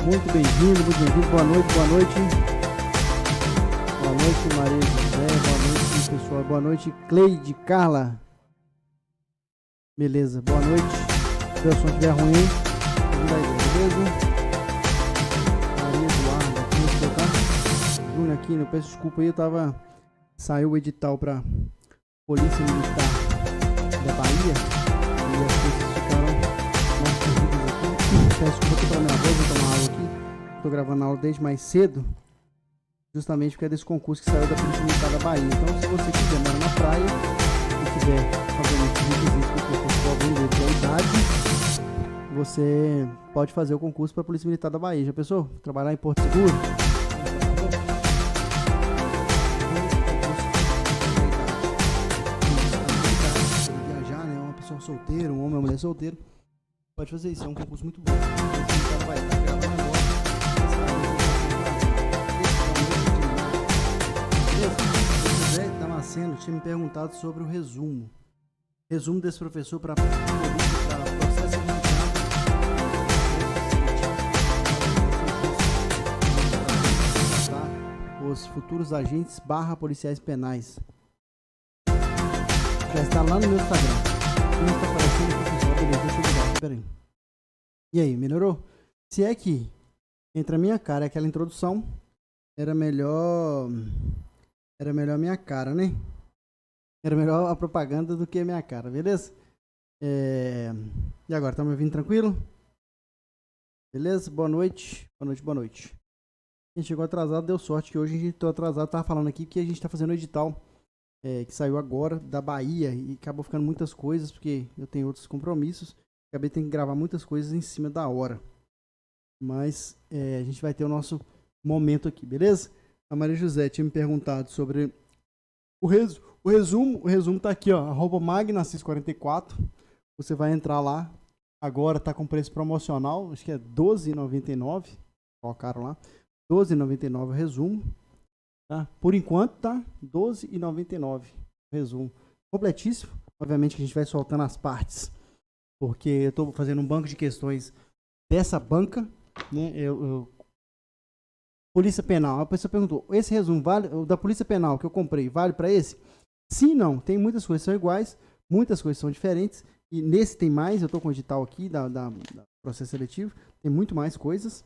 Muito bem-vindo, muito bem-vindo. Boa noite, boa noite. Boa noite, Maria José. Boa noite, pessoal. Boa noite, Cleide, Carla. Beleza, boa noite. Se o som estiver ruim, beleza? Maria Eduarda, aqui no seu, tá? Júnior aqui, eu peço desculpa aí, saiu o edital pra Polícia Militar da Bahia e as coisas ficaram mais terríveis aqui. Peço desculpa aqui pra minha voz, vou tomar aula aqui. Tô gravando a aula desde mais cedo, justamente porque é desse concurso que saiu da Polícia Militar da Bahia. Então, se você quiser morar na praia e tiver, obviamente, requisitos que o professor vender da idade, você pode fazer o concurso para a Polícia Militar da Bahia. Já pensou? Trabalhar em Porto Seguro? Viajar, né? Uma pessoa solteira, um homem, uma mulher solteira. Pode fazer isso, é um concurso muito bom. O vai estar gravando agora. José Damasceno tinha me perguntado sobre o resumo. Resumo desse professor para processo administrativo, os futuros agentes / policiais penais. Já está lá no meu Instagram. Não está aparecendo, professor. Beleza, deixa eu ligar. Pera aí. E aí, melhorou? Se é que entre a minha cara e aquela introdução, era melhor a minha cara, né? Era melhor a propaganda do que a minha cara, beleza? E agora, tá me ouvindo tranquilo? Beleza? Boa noite. Boa noite, boa noite. Quem chegou atrasado, deu sorte que hoje a gente tá atrasado. Tava falando aqui que a gente tá fazendo o edital que saiu agora da Bahia e acabou ficando muitas coisas, porque eu tenho outros compromissos. Acabei tendo que gravar muitas coisas em cima da hora. Mas a gente vai ter o nosso momento aqui, beleza? A Maria José tinha me perguntado sobre o resumo tá aqui, ó, @magnacis44. Você vai entrar lá. Agora tá com preço promocional, acho que é R$12,99. Colocaram lá. R$12,99 o resumo. Tá? Por enquanto tá R$12,99 o resumo. Completíssimo. Obviamente que a gente vai soltando as partes. Porque eu tô fazendo um banco de questões dessa banca, né? Polícia Penal. A pessoa perguntou: esse resumo vale, o da Polícia Penal que eu comprei, vale para esse? Sim, não. Tem muitas coisas que são iguais, muitas coisas são diferentes. E nesse tem mais. Eu estou com o edital aqui da processo seletivo. Tem muito mais coisas.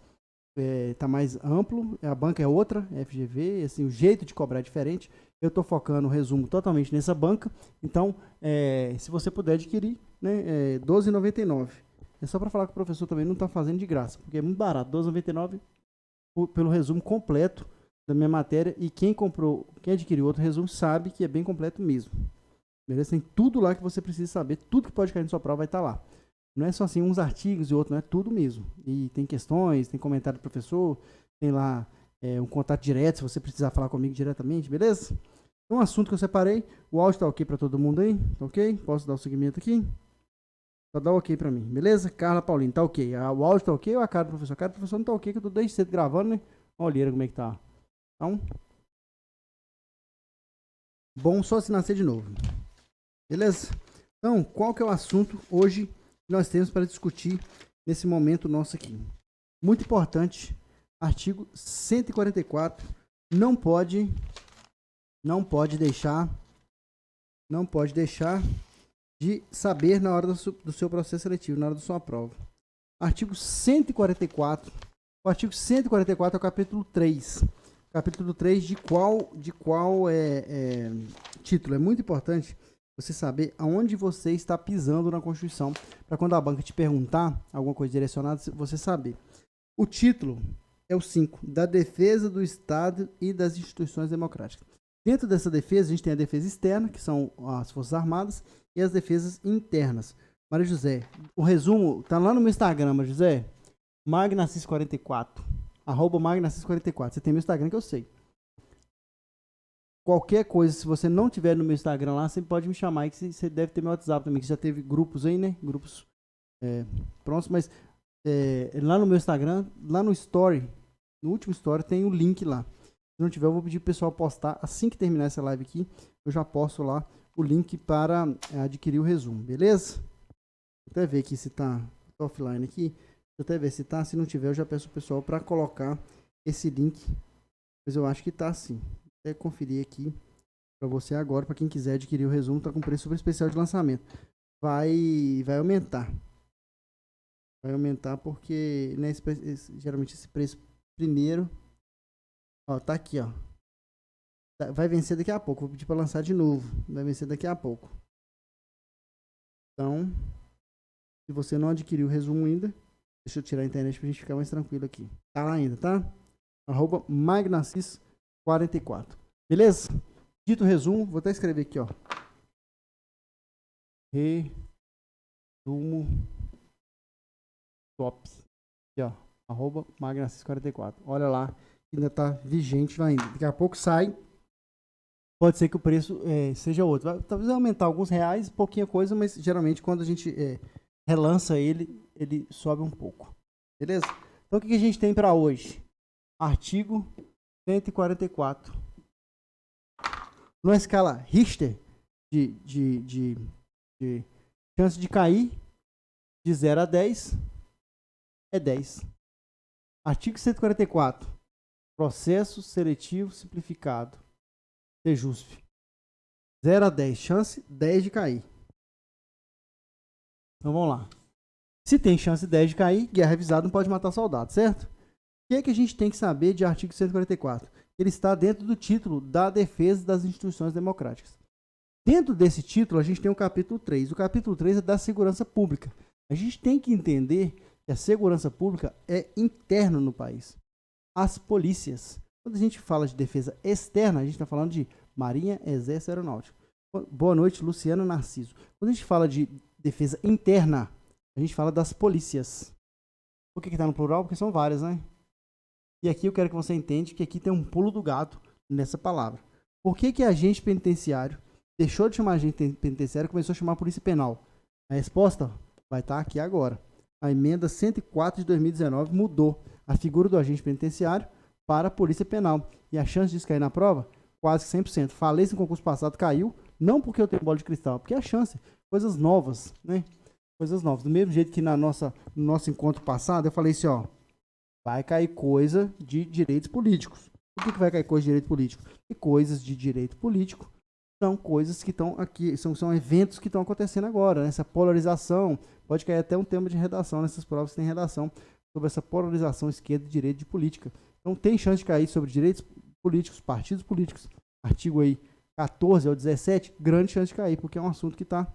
Tá mais amplo. A banca é outra, FGV. Assim, o jeito de cobrar é diferente. Eu estou focando o resumo totalmente nessa banca. Então, se você puder adquirir, né, R$12,99. É só para falar que o professor também não está fazendo de graça, porque é muito barato. R$12,99 pelo resumo completo da minha matéria, e quem adquiriu outro resumo sabe que é bem completo mesmo. Beleza? Tem tudo lá que você precisa saber, tudo que pode cair na sua prova vai estar lá. Não é só assim uns artigos e outros, não é tudo mesmo. E tem questões, tem comentário do professor, tem lá um contato direto se você precisar falar comigo diretamente, beleza? Um assunto que eu separei, o áudio tá ok para todo mundo aí? Tá ok? Posso dar o seguimento aqui? Só dá ok pra mim, beleza? Carla Paulino, tá ok. O áudio tá ok ou a cara do professor? A cara do professor não tá ok, que eu tô desde cedo gravando, né? Olha como é que tá. Então, bom só se nascer de novo. Beleza? Então, qual que é o assunto hoje que nós temos para discutir nesse momento nosso aqui? Muito importante, artigo 144, não pode deixar de saber na hora do seu processo seletivo, na hora da sua prova. Artigo 144. O artigo 144 é o capítulo 3. Capítulo 3 de qual título? É muito importante você saber aonde você está pisando na Constituição, para quando a banca te perguntar alguma coisa direcionada, você saber. O título é o 5, da defesa do Estado e das instituições democráticas. Dentro dessa defesa, a gente tem a defesa externa, que são as Forças Armadas, e as defesas internas. Maria José, o resumo tá lá no meu Instagram, Maria José, magnacis44, @magnacis44. Você tem meu Instagram que eu sei. Qualquer coisa, se você não tiver no meu Instagram lá, você pode me chamar aí, que você deve ter meu WhatsApp também, que já teve grupos aí, né? Grupos prontos, mas lá no meu Instagram, lá no Story, no último Story, tem o link lá. Se não tiver, eu vou pedir pro pessoal postar assim que terminar essa live aqui. Eu já posto lá o link para adquirir o resumo, beleza? Vou até ver aqui se tá offline aqui. eu até ver se tá. Se não tiver, eu já peço o pessoal para colocar esse link. Mas eu acho que tá sim. Vou até conferir aqui para você agora, para quem quiser adquirir o resumo, tá com preço super especial de lançamento. Vai aumentar. Vai aumentar porque, né, geralmente esse preço primeiro, ó, tá aqui, ó. Vai vencer daqui a pouco. Vou pedir para lançar de novo. Vai vencer daqui a pouco. Então, se você não adquiriu o resumo ainda, deixa eu tirar a internet pra gente ficar mais tranquilo aqui. Tá lá ainda, tá? @magnacis44. Beleza? Dito o resumo, vou até escrever aqui, ó. Resumo top. Aqui, ó. @magnacis44. Olha lá, ainda tá vigente lá ainda. Daqui a pouco sai. Pode ser que o preço seja outro. Talvez aumentar alguns reais, pouquinha coisa, mas geralmente quando a gente relança ele, ele sobe um pouco. Beleza? Então o que a gente tem para hoje? Artigo 144. Numa escala Richter de chance de cair de 0 a 10 é 10. Artigo 144. Processo seletivo simplificado. Sejusp. 0 a 10. Chance 10 de cair. Então vamos lá. Se tem chance 10 de cair, guerra avisada não pode matar soldado, certo? O que é que a gente tem que saber de artigo 144? Ele está dentro do título da defesa das instituições democráticas. Dentro desse título, a gente tem o capítulo 3. O capítulo 3 é da segurança pública. A gente tem que entender que a segurança pública é interna no país. As polícias. Quando a gente fala de defesa externa, a gente está falando de Marinha, Exército e Aeronáutica. Boa noite, Luciana Narciso. Quando a gente fala de defesa interna, a gente fala das polícias. Por que está no plural? Porque são várias, né? E aqui eu quero que você entenda que aqui tem um pulo do gato nessa palavra. Por que agente penitenciário deixou de chamar agente penitenciário e começou a chamar polícia penal? A resposta vai estar aqui agora. A emenda 104 de 2019 mudou a figura do agente penitenciário para a polícia penal. E a chance disso cair na prova? Quase 100%. Falei isso no concurso passado, caiu. Não porque eu tenho bola de cristal, porque a chance. Coisas novas, né? Coisas novas. Do mesmo jeito que no nosso encontro passado, eu falei assim, ó. Vai cair coisa de direitos políticos. Por que vai cair coisa de direito político? E coisas de direito político são coisas que estão aqui, são eventos que estão acontecendo agora. Né? Essa polarização, pode cair até um tema de redação nessas provas que tem redação sobre essa polarização esquerda e direita de política. Então tem chance de cair sobre direitos políticos, partidos políticos, artigo aí 14 ao 17, grande chance de cair, porque é um assunto que está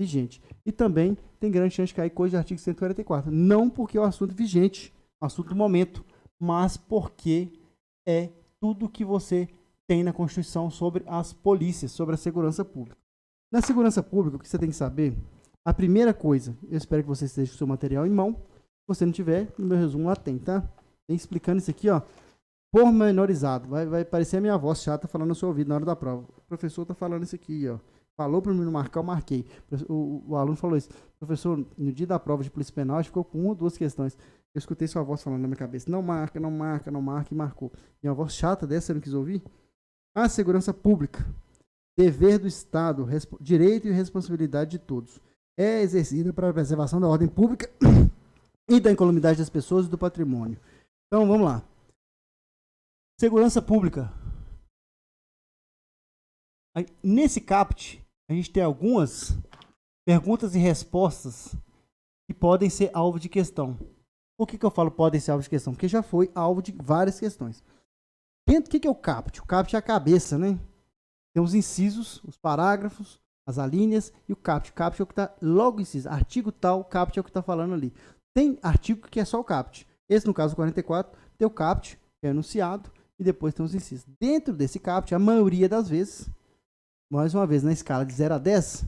vigente. E também tem grande chance de cair coisa de artigo 144. Não porque é um assunto vigente, assunto do momento, mas porque é tudo que você tem na Constituição sobre as polícias, sobre a segurança pública. Na segurança pública, o que você tem que saber, a primeira coisa, eu espero que você esteja com o seu material em mão, se você não tiver, no meu resumo lá tem, tá? Tem explicando isso aqui, ó, pormenorizado, vai parecer a minha voz chata falando no seu ouvido na hora da prova. O professor tá falando isso aqui, ó, falou para mim não marcar, eu marquei. O aluno falou isso, professor, no dia da prova de polícia penal, a gente ficou com uma ou duas questões. Eu escutei sua voz falando na minha cabeça, não marca, não marca, não marca, e marcou. E uma voz chata dessa, você não quis ouvir? A segurança pública, dever do Estado, direito e responsabilidade de todos, é exercida para a preservação da ordem pública e da incolumidade das pessoas e do patrimônio. Então, vamos lá. Segurança pública. Nesse caput, a gente tem algumas perguntas e respostas que podem ser alvo de questão. Por que eu falo podem ser alvo de questão? Porque já foi alvo de várias questões. O que é o caput? O caput é a cabeça, né? Tem os incisos, os parágrafos, as alíneas e o caput. O caput é o que está logo inciso. Artigo tal, caput é o que está falando ali. Tem artigo que é só o caput. Esse, no caso 44, tem o caput, que é enunciado, e depois tem os incisos. Dentro desse caput, a maioria das vezes, mais uma vez, na escala de 0 a 10,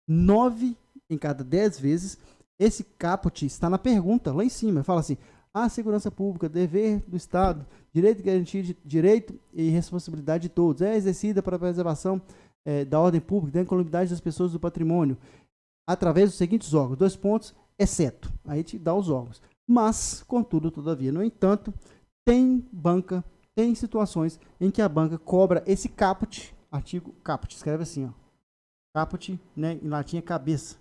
9 em cada 10 vezes, esse caput está na pergunta, lá em cima. Fala assim, a segurança pública, dever do Estado, direito e garantia de direito e responsabilidade de todos, é exercida para a preservação da ordem pública, da incolumidade das pessoas do patrimônio, através dos seguintes órgãos, 2 pontos, exceto, aí te dá os órgãos. Mas, contudo, todavia, no entanto, tem situações em que a banca cobra esse caput, artigo caput, escreve assim, ó, caput, né, em latim é cabeça.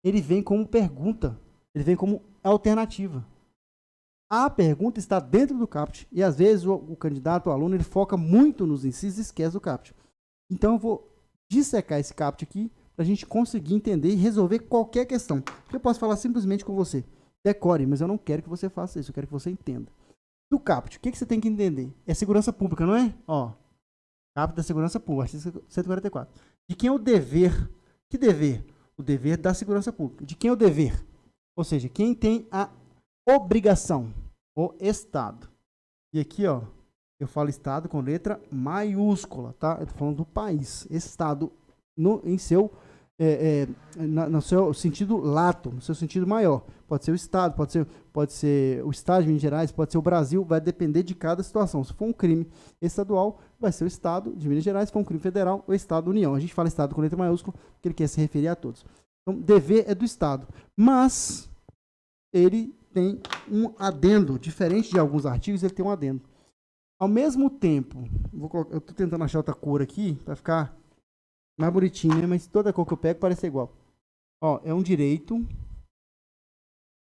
Ele vem como pergunta, ele vem como alternativa. A pergunta está dentro do CAPT e às vezes o candidato, o aluno, ele foca muito nos incisos e esquece do CAPT. Então eu vou dissecar esse CAPT aqui para a gente conseguir entender e resolver qualquer questão. Eu posso falar simplesmente com você, decore, mas eu não quero que você faça isso, eu quero que você entenda. Do CAPT, o que você tem que entender? É segurança pública, não é? Ó, CAPT da segurança pública, artigo 144. De quem é o dever? Que dever? O dever da segurança pública. De quem é o dever? Ou seja, quem tem a obrigação? O Estado. E aqui, ó, eu falo Estado com letra maiúscula, tá? Eu tô falando do país. Estado em seu, no seu sentido lato, no seu sentido maior. Pode ser o Estado, pode ser o Estado de Minas Gerais, pode ser o Brasil, vai depender de cada situação. Se for um crime estadual, vai ser o Estado de Minas Gerais. Se for um crime federal, o Estado da União. A gente fala Estado com letra maiúscula, porque ele quer se referir a todos. Então, dever é do Estado. Mas ele tem um adendo, diferente de alguns artigos, ele tem um adendo. Ao mesmo tempo, eu estou tentando achar outra cor aqui, para ficar mais bonitinho, né? Mas toda cor que eu pego parece igual. Ó, é um direito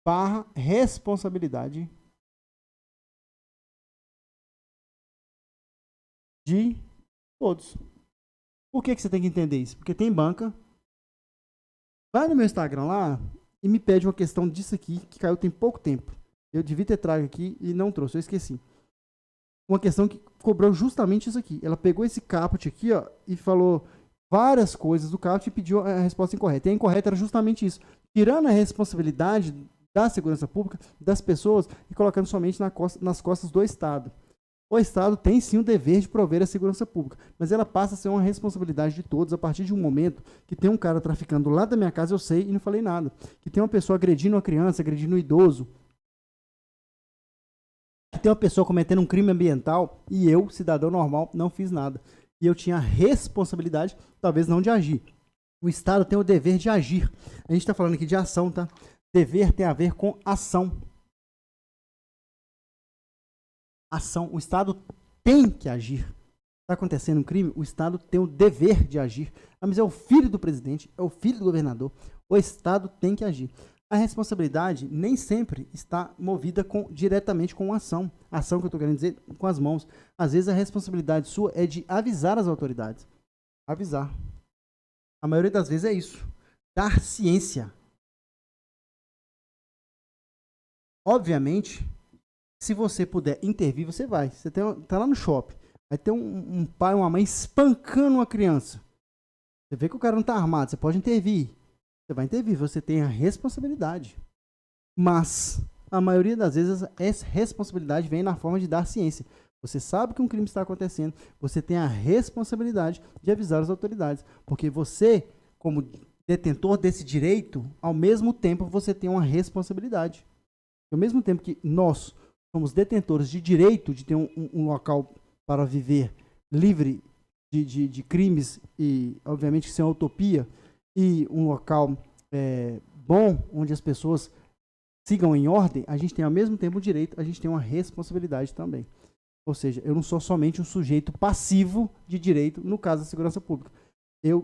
/ responsabilidade de todos. Por que você tem que entender isso? Porque tem banca. Vai no meu Instagram lá e me pede uma questão disso aqui, que caiu tem pouco tempo. Eu devia ter trago aqui e não trouxe, eu esqueci. Uma questão que cobrou justamente isso aqui. Ela pegou esse caput aqui, ó, e falou várias coisas do caput e pediu a resposta incorreta. E a incorreta era justamente isso. Tirando a responsabilidade da segurança pública, das pessoas, e colocando somente nas costas do Estado. O Estado tem sim o dever de prover a segurança pública, mas ela passa a ser uma responsabilidade de todos a partir de um momento que tem um cara traficando lá da minha casa, eu sei, e não falei nada. Que tem uma pessoa agredindo uma criança, agredindo um idoso. Que tem uma pessoa cometendo um crime ambiental e eu, cidadão normal, não fiz nada. E eu tinha a responsabilidade, talvez não de agir. O Estado tem o dever de agir. A gente está falando aqui de ação, tá? Dever tem a ver com ação. Ação. O Estado tem que agir. Está acontecendo um crime, o Estado tem o dever de agir. Ah, mas é o filho do presidente, é o filho do governador. O Estado tem que agir. A responsabilidade nem sempre está movida diretamente com a ação. A ação que eu estou querendo dizer com as mãos. Às vezes a responsabilidade sua é de avisar as autoridades. Avisar. A maioria das vezes é isso. Dar ciência. Obviamente, se você puder intervir, você vai. Você tá lá no shopping. Vai ter um pai, uma mãe espancando uma criança. Você vê que o cara não está armado. Você pode intervir. Você vai intervir. Você tem a responsabilidade. Mas, a maioria das vezes, essa responsabilidade vem na forma de dar ciência. Você sabe que um crime está acontecendo. Você tem a responsabilidade de avisar as autoridades. Porque você, como detentor desse direito, ao mesmo tempo, você tem uma responsabilidade. Ao mesmo tempo que nós somos detentores de direito de ter um local para viver livre de crimes e, obviamente, sem utopia, e um local bom, onde as pessoas sigam em ordem, a gente tem ao mesmo tempo o direito, a gente tem uma responsabilidade também. Ou seja, eu não sou somente um sujeito passivo de direito, no caso da segurança pública. Eu,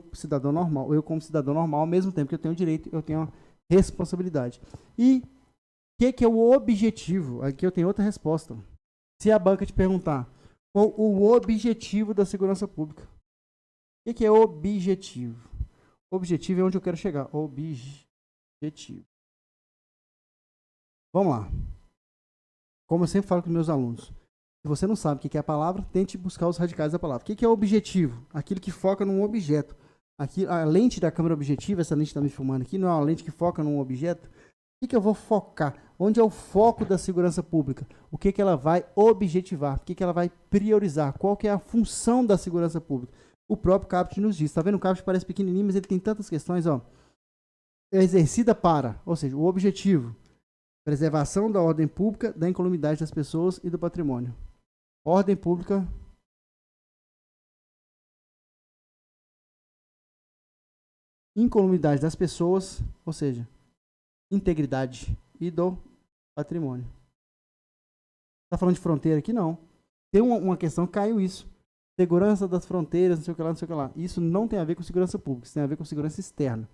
como cidadão normal, ao mesmo tempo que eu tenho direito, eu tenho uma responsabilidade. E o que é o objetivo? Aqui eu tenho outra resposta. Se a banca te perguntar qual o objetivo da segurança pública, o que é objetivo? Objetivo é onde eu quero chegar. Objetivo. Vamos lá. Como eu sempre falo com meus alunos, se você não sabe o que é a palavra, tente buscar os radicais da palavra. O que é objetivo? Aquilo que foca num objeto. Aqui, a lente da câmera objetiva, essa lente está me filmando aqui, não é uma lente que foca num objeto. O que eu vou focar? Onde é o foco da segurança pública? O que ela vai objetivar? O que ela vai priorizar? Qual que é a função da segurança pública? O próprio caput nos diz. Está vendo? O caput parece pequenininho, mas ele tem tantas questões. Ó. É exercida para, ou seja, o objetivo, preservação da ordem pública, da incolumidade das pessoas e do patrimônio. Ordem pública, incolumidade das pessoas, ou seja, integridade e do patrimônio. Está falando de fronteira aqui? Não. Tem uma questão que caiu isso. Segurança das fronteiras, não sei o que lá, não sei o que lá. Isso não tem a ver com segurança pública, isso tem a ver com segurança externa.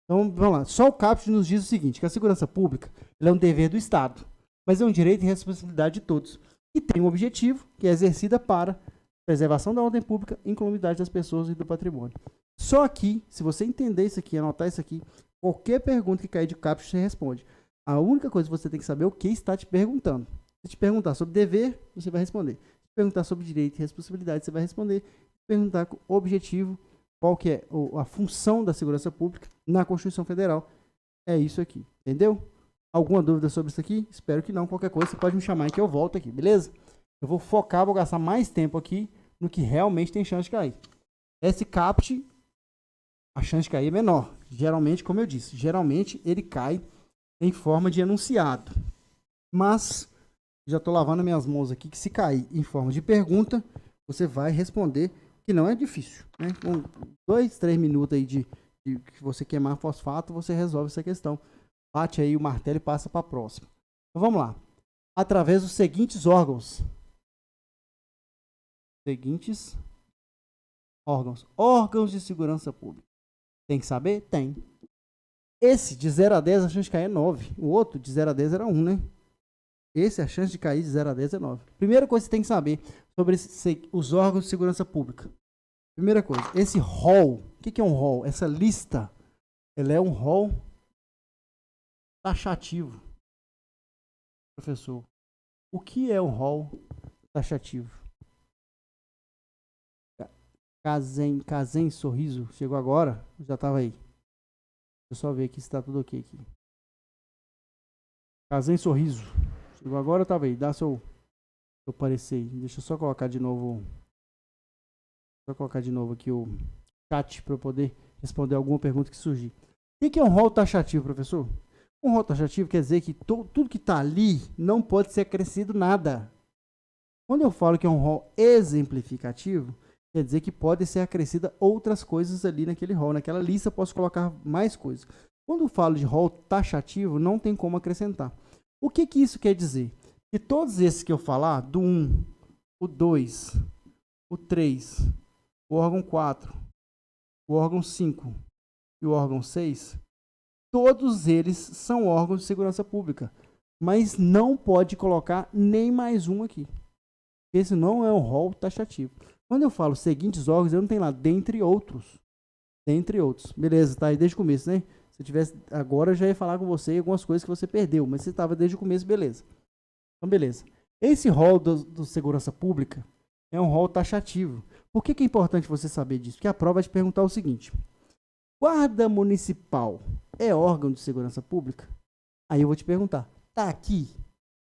Então, vamos lá. Só o caput nos diz o seguinte, que a segurança pública é um dever do Estado. mas é um direito e responsabilidade de todos. E tem um objetivo, que é exercida para preservação da ordem pública, incolumidade das pessoas e do patrimônio. Só aqui, se você entender isso aqui, anotar isso aqui, qualquer pergunta que cair de caput, você responde. A única coisa que você tem que saber é o que está te perguntando. Se te perguntar sobre dever, você vai responder. Se perguntar sobre direito e responsabilidade, você vai responder. Se perguntar com objetivo, qual que é a função da segurança pública na Constituição Federal, é isso aqui. Entendeu? Alguma dúvida sobre isso aqui? Espero que não. Qualquer coisa, você pode me chamar que eu volto aqui, beleza? Eu vou focar, vou gastar mais tempo aqui no que realmente tem chance de cair. Esse caput, a chance de cair é menor. Geralmente, como eu disse, geralmente ele cai em forma de enunciado. Mas, já estou lavando minhas mãos aqui, que se cair em forma de pergunta, você vai responder, que não é difícil. Né? Com 2, 3 minutos aí de que você queimar fosfato, você resolve essa questão. Bate aí o martelo e passa para a próxima. Então, vamos lá. Através dos seguintes órgãos. Órgãos de segurança pública. Tem que saber? Tem. Esse de 0 a 10 a chance de cair é 9. O outro de 0 a 10 era 1, né? Esse a chance de cair de 0 a 10 é 9. Primeira coisa que você tem que saber sobre os órgãos de segurança pública. Primeira coisa, esse rol. O que é um rol? Essa lista, ela é um rol taxativo. Professor, o que é um rol taxativo? Casem Sorriso, chegou agora? Já estava aí. Deixa eu só ver aqui se está tudo ok aqui. Casem Sorriso, chegou agora ou estava aí? Dá seu parecer aí. Deixa eu só colocar de novo. Aqui o chat para eu poder responder alguma pergunta que surgir. O que é um rol taxativo, professor? Um rol taxativo quer dizer que tudo que está ali não pode ser acrescido nada. Quando eu falo que é um rol exemplificativo, quer dizer que pode ser acrescida outras coisas ali naquele rol. Naquela lista eu posso colocar mais coisas. Quando eu falo de rol taxativo, não tem como acrescentar. O que isso quer dizer? Que todos esses que eu falar, do 1, o 2, o 3, o órgão 4, o órgão 5 e o órgão 6, todos eles são órgãos de segurança pública, mas não pode colocar nem mais um aqui. Esse não é um rol taxativo. Quando eu falo seguintes órgãos, eu não tenho lá, dentre outros. Dentre outros. Beleza, tá aí desde o começo, né? Se eu tivesse agora, eu já ia falar com você algumas coisas que você perdeu, mas você estava desde o começo, beleza. Então, beleza. Esse rol do segurança pública é um rol taxativo. Por que é importante você saber disso? Porque a prova vai te perguntar o seguinte: Guarda Municipal é órgão de segurança pública? Aí eu vou te perguntar, tá aqui?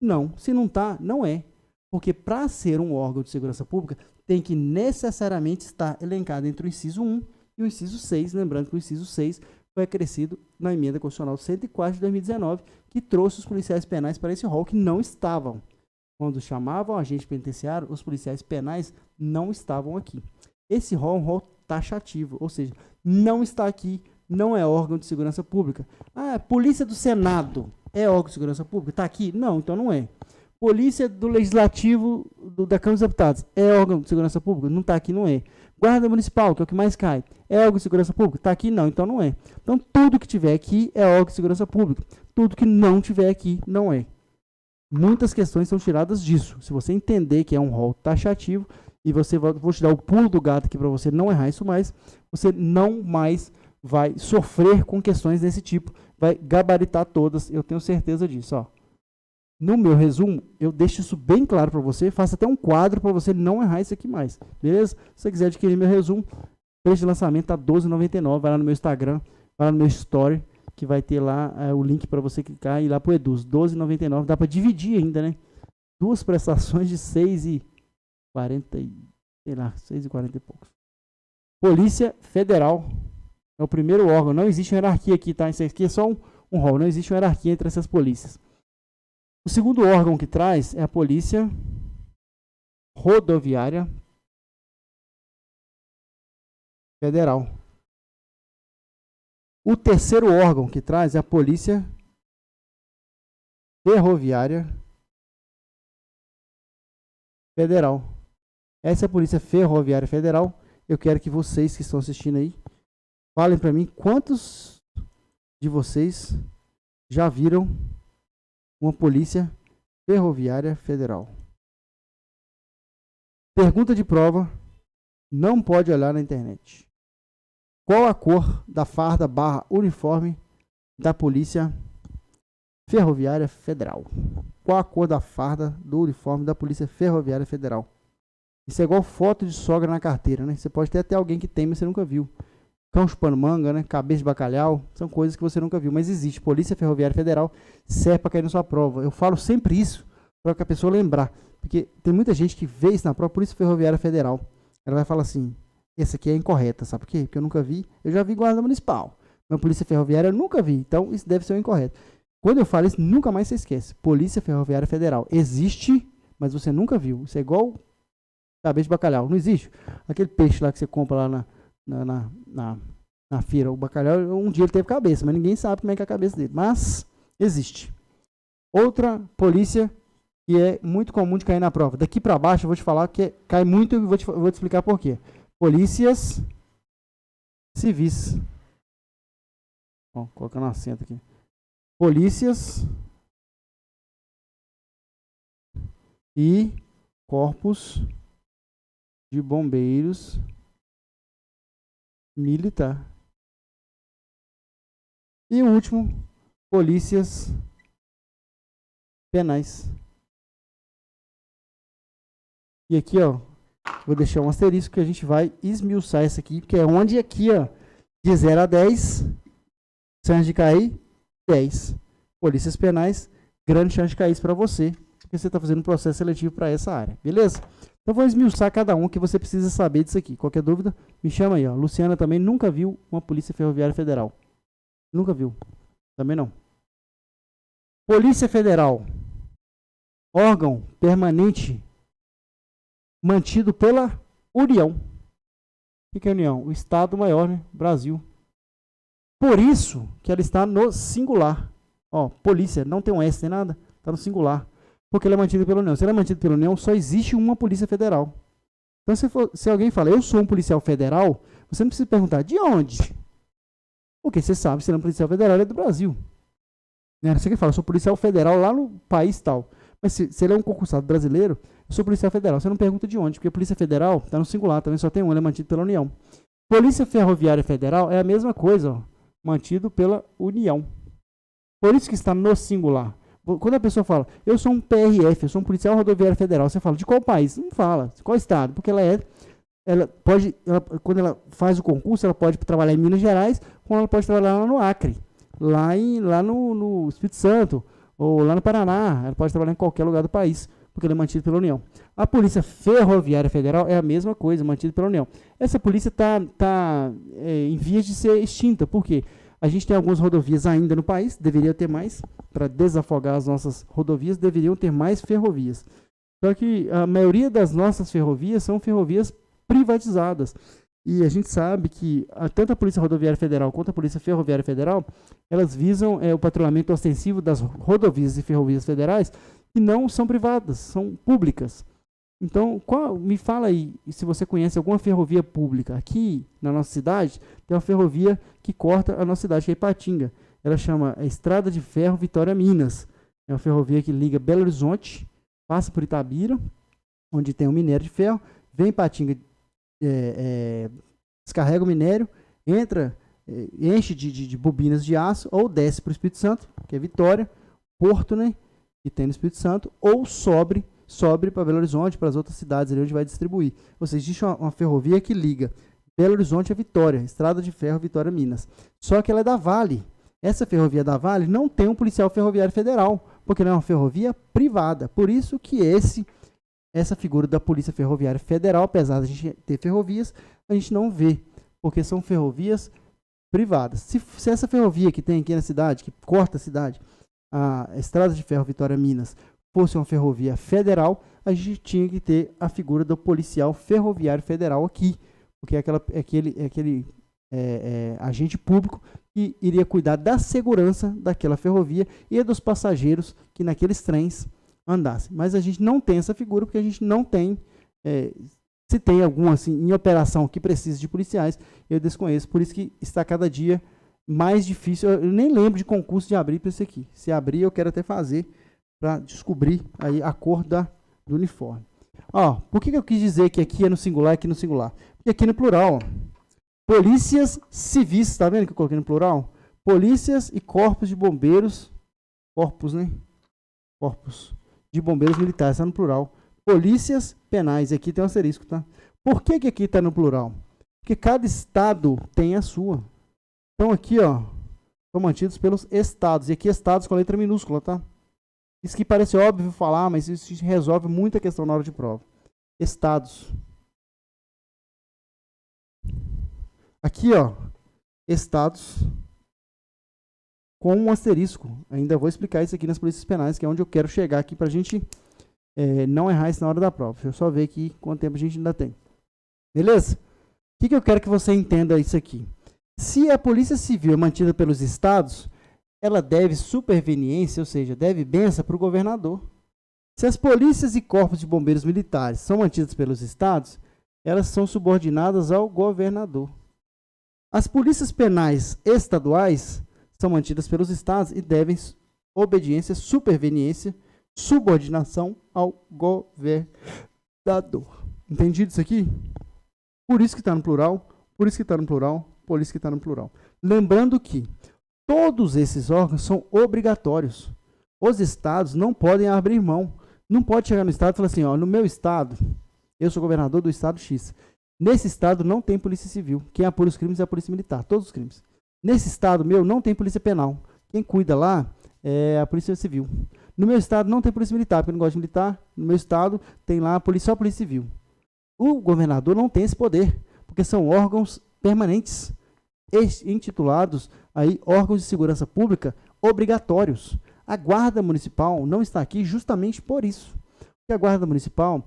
Não. Se não tá, não é. Porque para ser um órgão de segurança pública, tem que necessariamente estar elencado entre o inciso 1 e o inciso 6. Lembrando que o inciso 6 foi acrescido na emenda constitucional 104 de 2019, que trouxe os policiais penais para esse rol que não estavam. Quando chamavam agente penitenciário, os policiais penais não estavam aqui. Esse rol é um rol taxativo, ou seja, não está aqui, não é órgão de segurança pública. Ah, Polícia do Senado é órgão de segurança pública? Está aqui? Não, então não é. Polícia do Legislativo da Câmara dos Deputados é órgão de segurança pública? Não está aqui, não é. Guarda Municipal, que é o que mais cai, é órgão de segurança pública? Está aqui? Não, então não é. Então tudo que tiver aqui é órgão de segurança pública. Tudo que não tiver aqui não é. Muitas questões são tiradas disso. Se você entender que é um rol taxativo, e vou te dar o pulo do gato aqui para você não errar isso mais, você não mais vai sofrer com questões desse tipo, vai gabaritar todas, eu tenho certeza disso. Ó. No meu resumo, eu deixo isso bem claro para você, faço até um quadro para você não errar isso aqui mais, beleza? Se você quiser adquirir meu resumo, preço de lançamento está R$12,99, vai lá no meu Instagram, vai lá no meu story, que vai ter lá o link para você clicar e ir lá pro Eduz, R$12,99, dá para dividir ainda, né? Duas prestações de 6,40 sei lá, 6,40 e poucos. Polícia Federal é o primeiro órgão, não existe hierarquia aqui, tá? Isso aqui é só um rol, não existe hierarquia entre essas polícias. O segundo órgão que traz é a Polícia Rodoviária Federal. O terceiro órgão que traz é a Polícia Ferroviária Federal. Essa é a Polícia Ferroviária Federal. Eu quero que vocês que estão assistindo aí falem para mim quantos de vocês já viram uma polícia Ferroviária Federal. Pergunta de prova. Não pode olhar na internet. Qual a cor da farda / uniforme da Polícia Ferroviária Federal? Qual a cor da farda do uniforme da Polícia Ferroviária Federal? Isso é igual foto de sogra na carteira, né? Você pode ter até alguém que tem, mas você nunca viu. Cão chupando manga, né? Cabeça de bacalhau, são coisas que você nunca viu, mas existe. Polícia Ferroviária Federal serve para cair na sua prova. Eu falo sempre isso para que a pessoa lembrar, porque tem muita gente que vê isso na prova, Polícia Ferroviária Federal. Ela vai falar assim, essa aqui é incorreta, sabe por quê? Porque eu nunca vi, eu já vi guarda municipal, mas Polícia Ferroviária eu nunca vi, então isso deve ser o incorreto. Quando eu falo isso, nunca mais você esquece. Polícia Ferroviária Federal existe, mas você nunca viu. Isso é igual cabeça de bacalhau, não existe. Aquele peixe lá que você compra lá na feira, o bacalhau, um dia ele teve cabeça, mas ninguém sabe como é que é a cabeça dele, mas existe. Outra polícia que é muito comum de cair na prova. Daqui para baixo eu vou te falar que cai muito e vou te explicar por quê. Polícias civis. Ó, colocando um acento aqui. Polícias e corpos de bombeiros militar. E o último, polícias penais. E aqui, ó, vou deixar um asterisco que a gente vai esmiuçar essa aqui, porque é onde aqui, ó, de 0 a 10, chance de cair, 10. Polícias penais, grande chance de cair isso para você, porque você está fazendo um processo seletivo para essa área, beleza? Então, vou esmiuçar cada um que você precisa saber disso aqui. Qualquer dúvida, me chama aí, ó. Luciana também nunca viu uma Polícia Ferroviária Federal. Nunca viu. Também não. Polícia Federal. Órgão permanente mantido pela União. O que é a União? O Estado maior, né? Brasil. Por isso que ela está no singular. Ó, polícia, não tem um S nem nada, está no singular. Porque ela é mantida pela União. Se ela é mantida pela União, só existe uma Polícia Federal. Então, se alguém fala, eu sou um policial federal, você não precisa perguntar, de onde? Porque você sabe, se ele é um policial federal, ele é do Brasil. Né? Você que fala, eu sou policial federal lá no país tal. Mas se ele é um concursado brasileiro, eu sou policial federal. Você não pergunta de onde, porque a Polícia Federal está no singular, também só tem um, ele é mantido pela União. Polícia Ferroviária Federal é a mesma coisa, ó, mantido pela União. Por isso que está no singular. Quando a pessoa fala, eu sou um PRF, eu sou um policial rodoviário federal, você fala, de qual país? Não fala, de qual estado? Porque quando ela faz o concurso, ela pode trabalhar em Minas Gerais, como ela pode trabalhar lá no Acre, lá no Espírito Santo, ou lá no Paraná, ela pode trabalhar em qualquer lugar do país, porque ela é mantida pela União. A Polícia Ferroviária Federal é a mesma coisa, mantida pela União. Essa polícia está em vias de ser extinta, por quê? A gente tem algumas rodovias ainda no país, deveria ter mais, para desafogar as nossas rodovias, deveriam ter mais ferrovias. Só que a maioria das nossas ferrovias são ferrovias privatizadas. E a gente sabe que tanto a Polícia Rodoviária Federal quanto a Polícia Ferroviária Federal, elas visam o patrulhamento ostensivo das rodovias e ferrovias federais que não são privadas, são públicas. Então, me fala aí, se você conhece alguma ferrovia pública. Aqui na nossa cidade, tem uma ferrovia que corta a nossa cidade, que é Ipatinga. Ela chama Estrada de Ferro Vitória Minas. É uma ferrovia que liga Belo Horizonte, passa por Itabira, onde tem um minério de ferro, vem em Ipatinga, descarrega o minério, entra, enche de bobinas de aço, ou desce para o Espírito Santo, que é Vitória, Porto, né, que tem no Espírito Santo, ou sobre para Belo Horizonte, para as outras cidades ali onde vai distribuir. Ou seja, existe uma ferrovia que liga Belo Horizonte a Vitória, Estrada de Ferro Vitória Minas. Só que ela é da Vale. Essa ferrovia da Vale não tem um policial ferroviário federal, porque ela é uma ferrovia privada. Por isso que essa figura da Polícia Ferroviária Federal, apesar de a gente ter ferrovias, a gente não vê, porque são ferrovias privadas. Se essa ferrovia que tem aqui na cidade, que corta a cidade, a Estrada de Ferro Vitória Minas, fosse uma ferrovia federal, a gente tinha que ter a figura do policial ferroviário federal aqui, porque é aquele agente público que iria cuidar da segurança daquela ferrovia e dos passageiros que naqueles trens andassem. Mas a gente não tem essa figura, porque a gente não tem, se tem algum assim, em operação que precise de policiais, eu desconheço, por isso que está cada dia mais difícil. Eu nem lembro de concurso de abrir para isso aqui. Se abrir, eu quero até fazer, para descobrir aí a cor do uniforme. Ó, por que eu quis dizer que aqui é no singular e aqui no singular? Porque aqui no plural, ó, polícias civis, tá vendo que eu coloquei no plural? Polícias e corpos de bombeiros, corpos, né? Corpos de bombeiros militares, está no plural. Polícias penais, aqui tem um asterisco, tá? Por que aqui está no plural? Porque cada estado tem a sua. Então aqui, ó, são mantidos pelos estados. E aqui estados com a letra minúscula, tá? Isso que parece óbvio falar, mas isso resolve muita questão na hora de prova. Estados. Aqui, ó, estados com um asterisco. Ainda vou explicar isso aqui nas polícias penais, que é onde eu quero chegar aqui para a gente não errar isso na hora da prova. Deixa eu só ver aqui quanto tempo a gente ainda tem. Beleza? O que eu quero que você entenda isso aqui? Se a Polícia Civil é mantida pelos estados, ela deve superveniência, ou seja, deve benção para o governador. Se as polícias e corpos de bombeiros militares são mantidas pelos estados, elas são subordinadas ao governador. As polícias penais estaduais são mantidas pelos estados e devem obediência, superveniência, subordinação ao governador. Entendido isso aqui? Por isso que está no plural, por isso que está no plural, por isso que está no plural. Lembrando que todos esses órgãos são obrigatórios. Os estados não podem abrir mão. Não pode chegar no estado e falar assim, ó, no meu estado, eu sou governador do estado X. Nesse estado não tem polícia civil. Quem apura os crimes é a polícia militar, todos os crimes. Nesse estado meu não tem polícia penal. Quem cuida lá é a polícia civil. No meu estado não tem polícia militar, porque eu não gosto de militar. No meu estado tem lá só a polícia civil. O governador não tem esse poder, porque são órgãos permanentes, intitulados aí órgãos de segurança pública obrigatórios. A guarda municipal não está aqui justamente por isso. Porque a guarda municipal,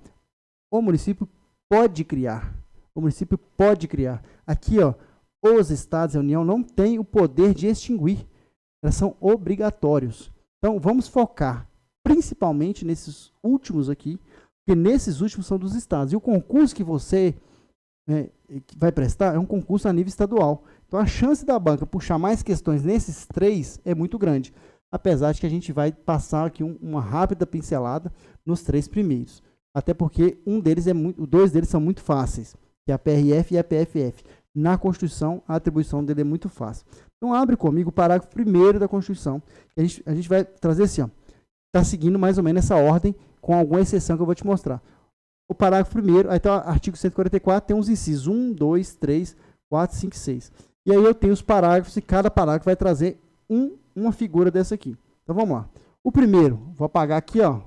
o município pode criar. O município pode criar. Aqui, ó, os estados e a União não têm o poder de extinguir. Elas são obrigatórios. Então, vamos focar principalmente nesses últimos aqui, porque nesses últimos são dos estados. E o concurso que você vai prestar é um concurso a nível estadual. Então, a chance da banca puxar mais questões nesses três é muito grande. Apesar de que a gente vai passar aqui uma rápida pincelada nos três primeiros. Até porque dois deles são muito fáceis, que é a PRF e a PFF. Na Constituição, a atribuição dele é muito fácil. Então, abre comigo o parágrafo 1º da Constituição. A gente vai trazer assim, ó. Está seguindo mais ou menos essa ordem, com alguma exceção que eu vou te mostrar. O parágrafo 1º, aí está o artigo 144, tem uns incisos 1, 2, 3, 4, 5 e 6. E aí eu tenho os parágrafos e cada parágrafo vai trazer uma figura dessa aqui. Então, vamos lá. O primeiro, vou apagar aqui, ó.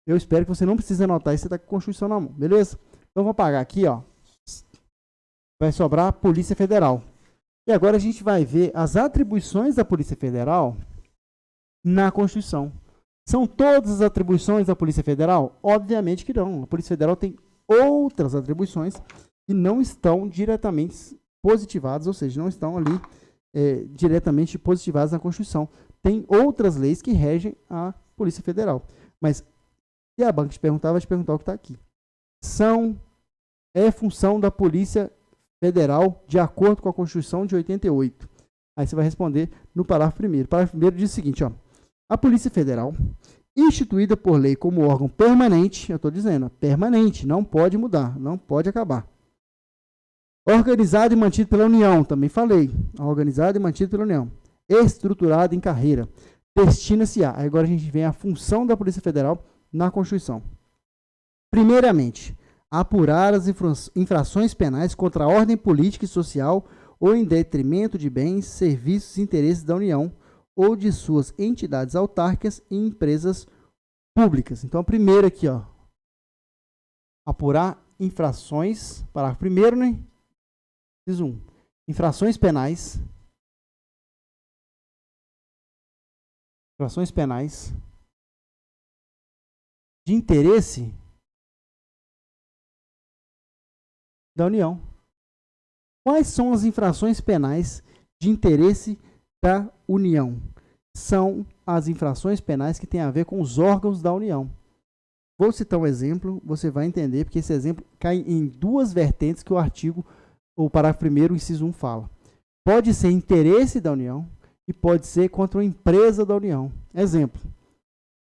Eu espero que você não precise anotar isso, você está com a Constituição na mão, beleza? Então, vou apagar aqui, ó. Vai sobrar a Polícia Federal. E agora a gente vai ver as atribuições da Polícia Federal na Constituição. São todas as atribuições da Polícia Federal? Obviamente que não. A Polícia Federal tem outras atribuições que não estão diretamente positivadas, ou seja, não estão ali diretamente positivadas na Constituição. Tem outras leis que regem a Polícia Federal. Mas se a banca te perguntar, vai te perguntar o que está aqui. É função da Polícia Federal de acordo com a Constituição de 88. Aí você vai responder no parágrafo 1º. O parágrafo 1º diz o seguinte, ó. A Polícia Federal, instituída por lei como órgão permanente, eu estou dizendo, permanente, não pode mudar, não pode acabar. Organizado e mantido pela União, também falei. Organizado e mantido pela União. Estruturado em carreira. Destina-se a. Agora a gente vem a função da Polícia Federal na Constituição. Primeiramente, apurar as infrações penais contra a ordem política e social ou em detrimento de bens, serviços e interesses da União ou de suas entidades autárquicas e empresas públicas. Então, a primeira aqui, ó. Apurar infrações, parágrafo 1º, né? Diz 1. Infrações penais. Infrações penais de interesse da União. Quais são as infrações penais de interesse da União? São as infrações penais que têm a ver com os órgãos da União. Vou citar um exemplo, você vai entender, porque esse exemplo cai em duas vertentes que o parágrafo 1º, inciso 1, fala. Pode ser interesse da União e pode ser contra uma empresa da União. Exemplo.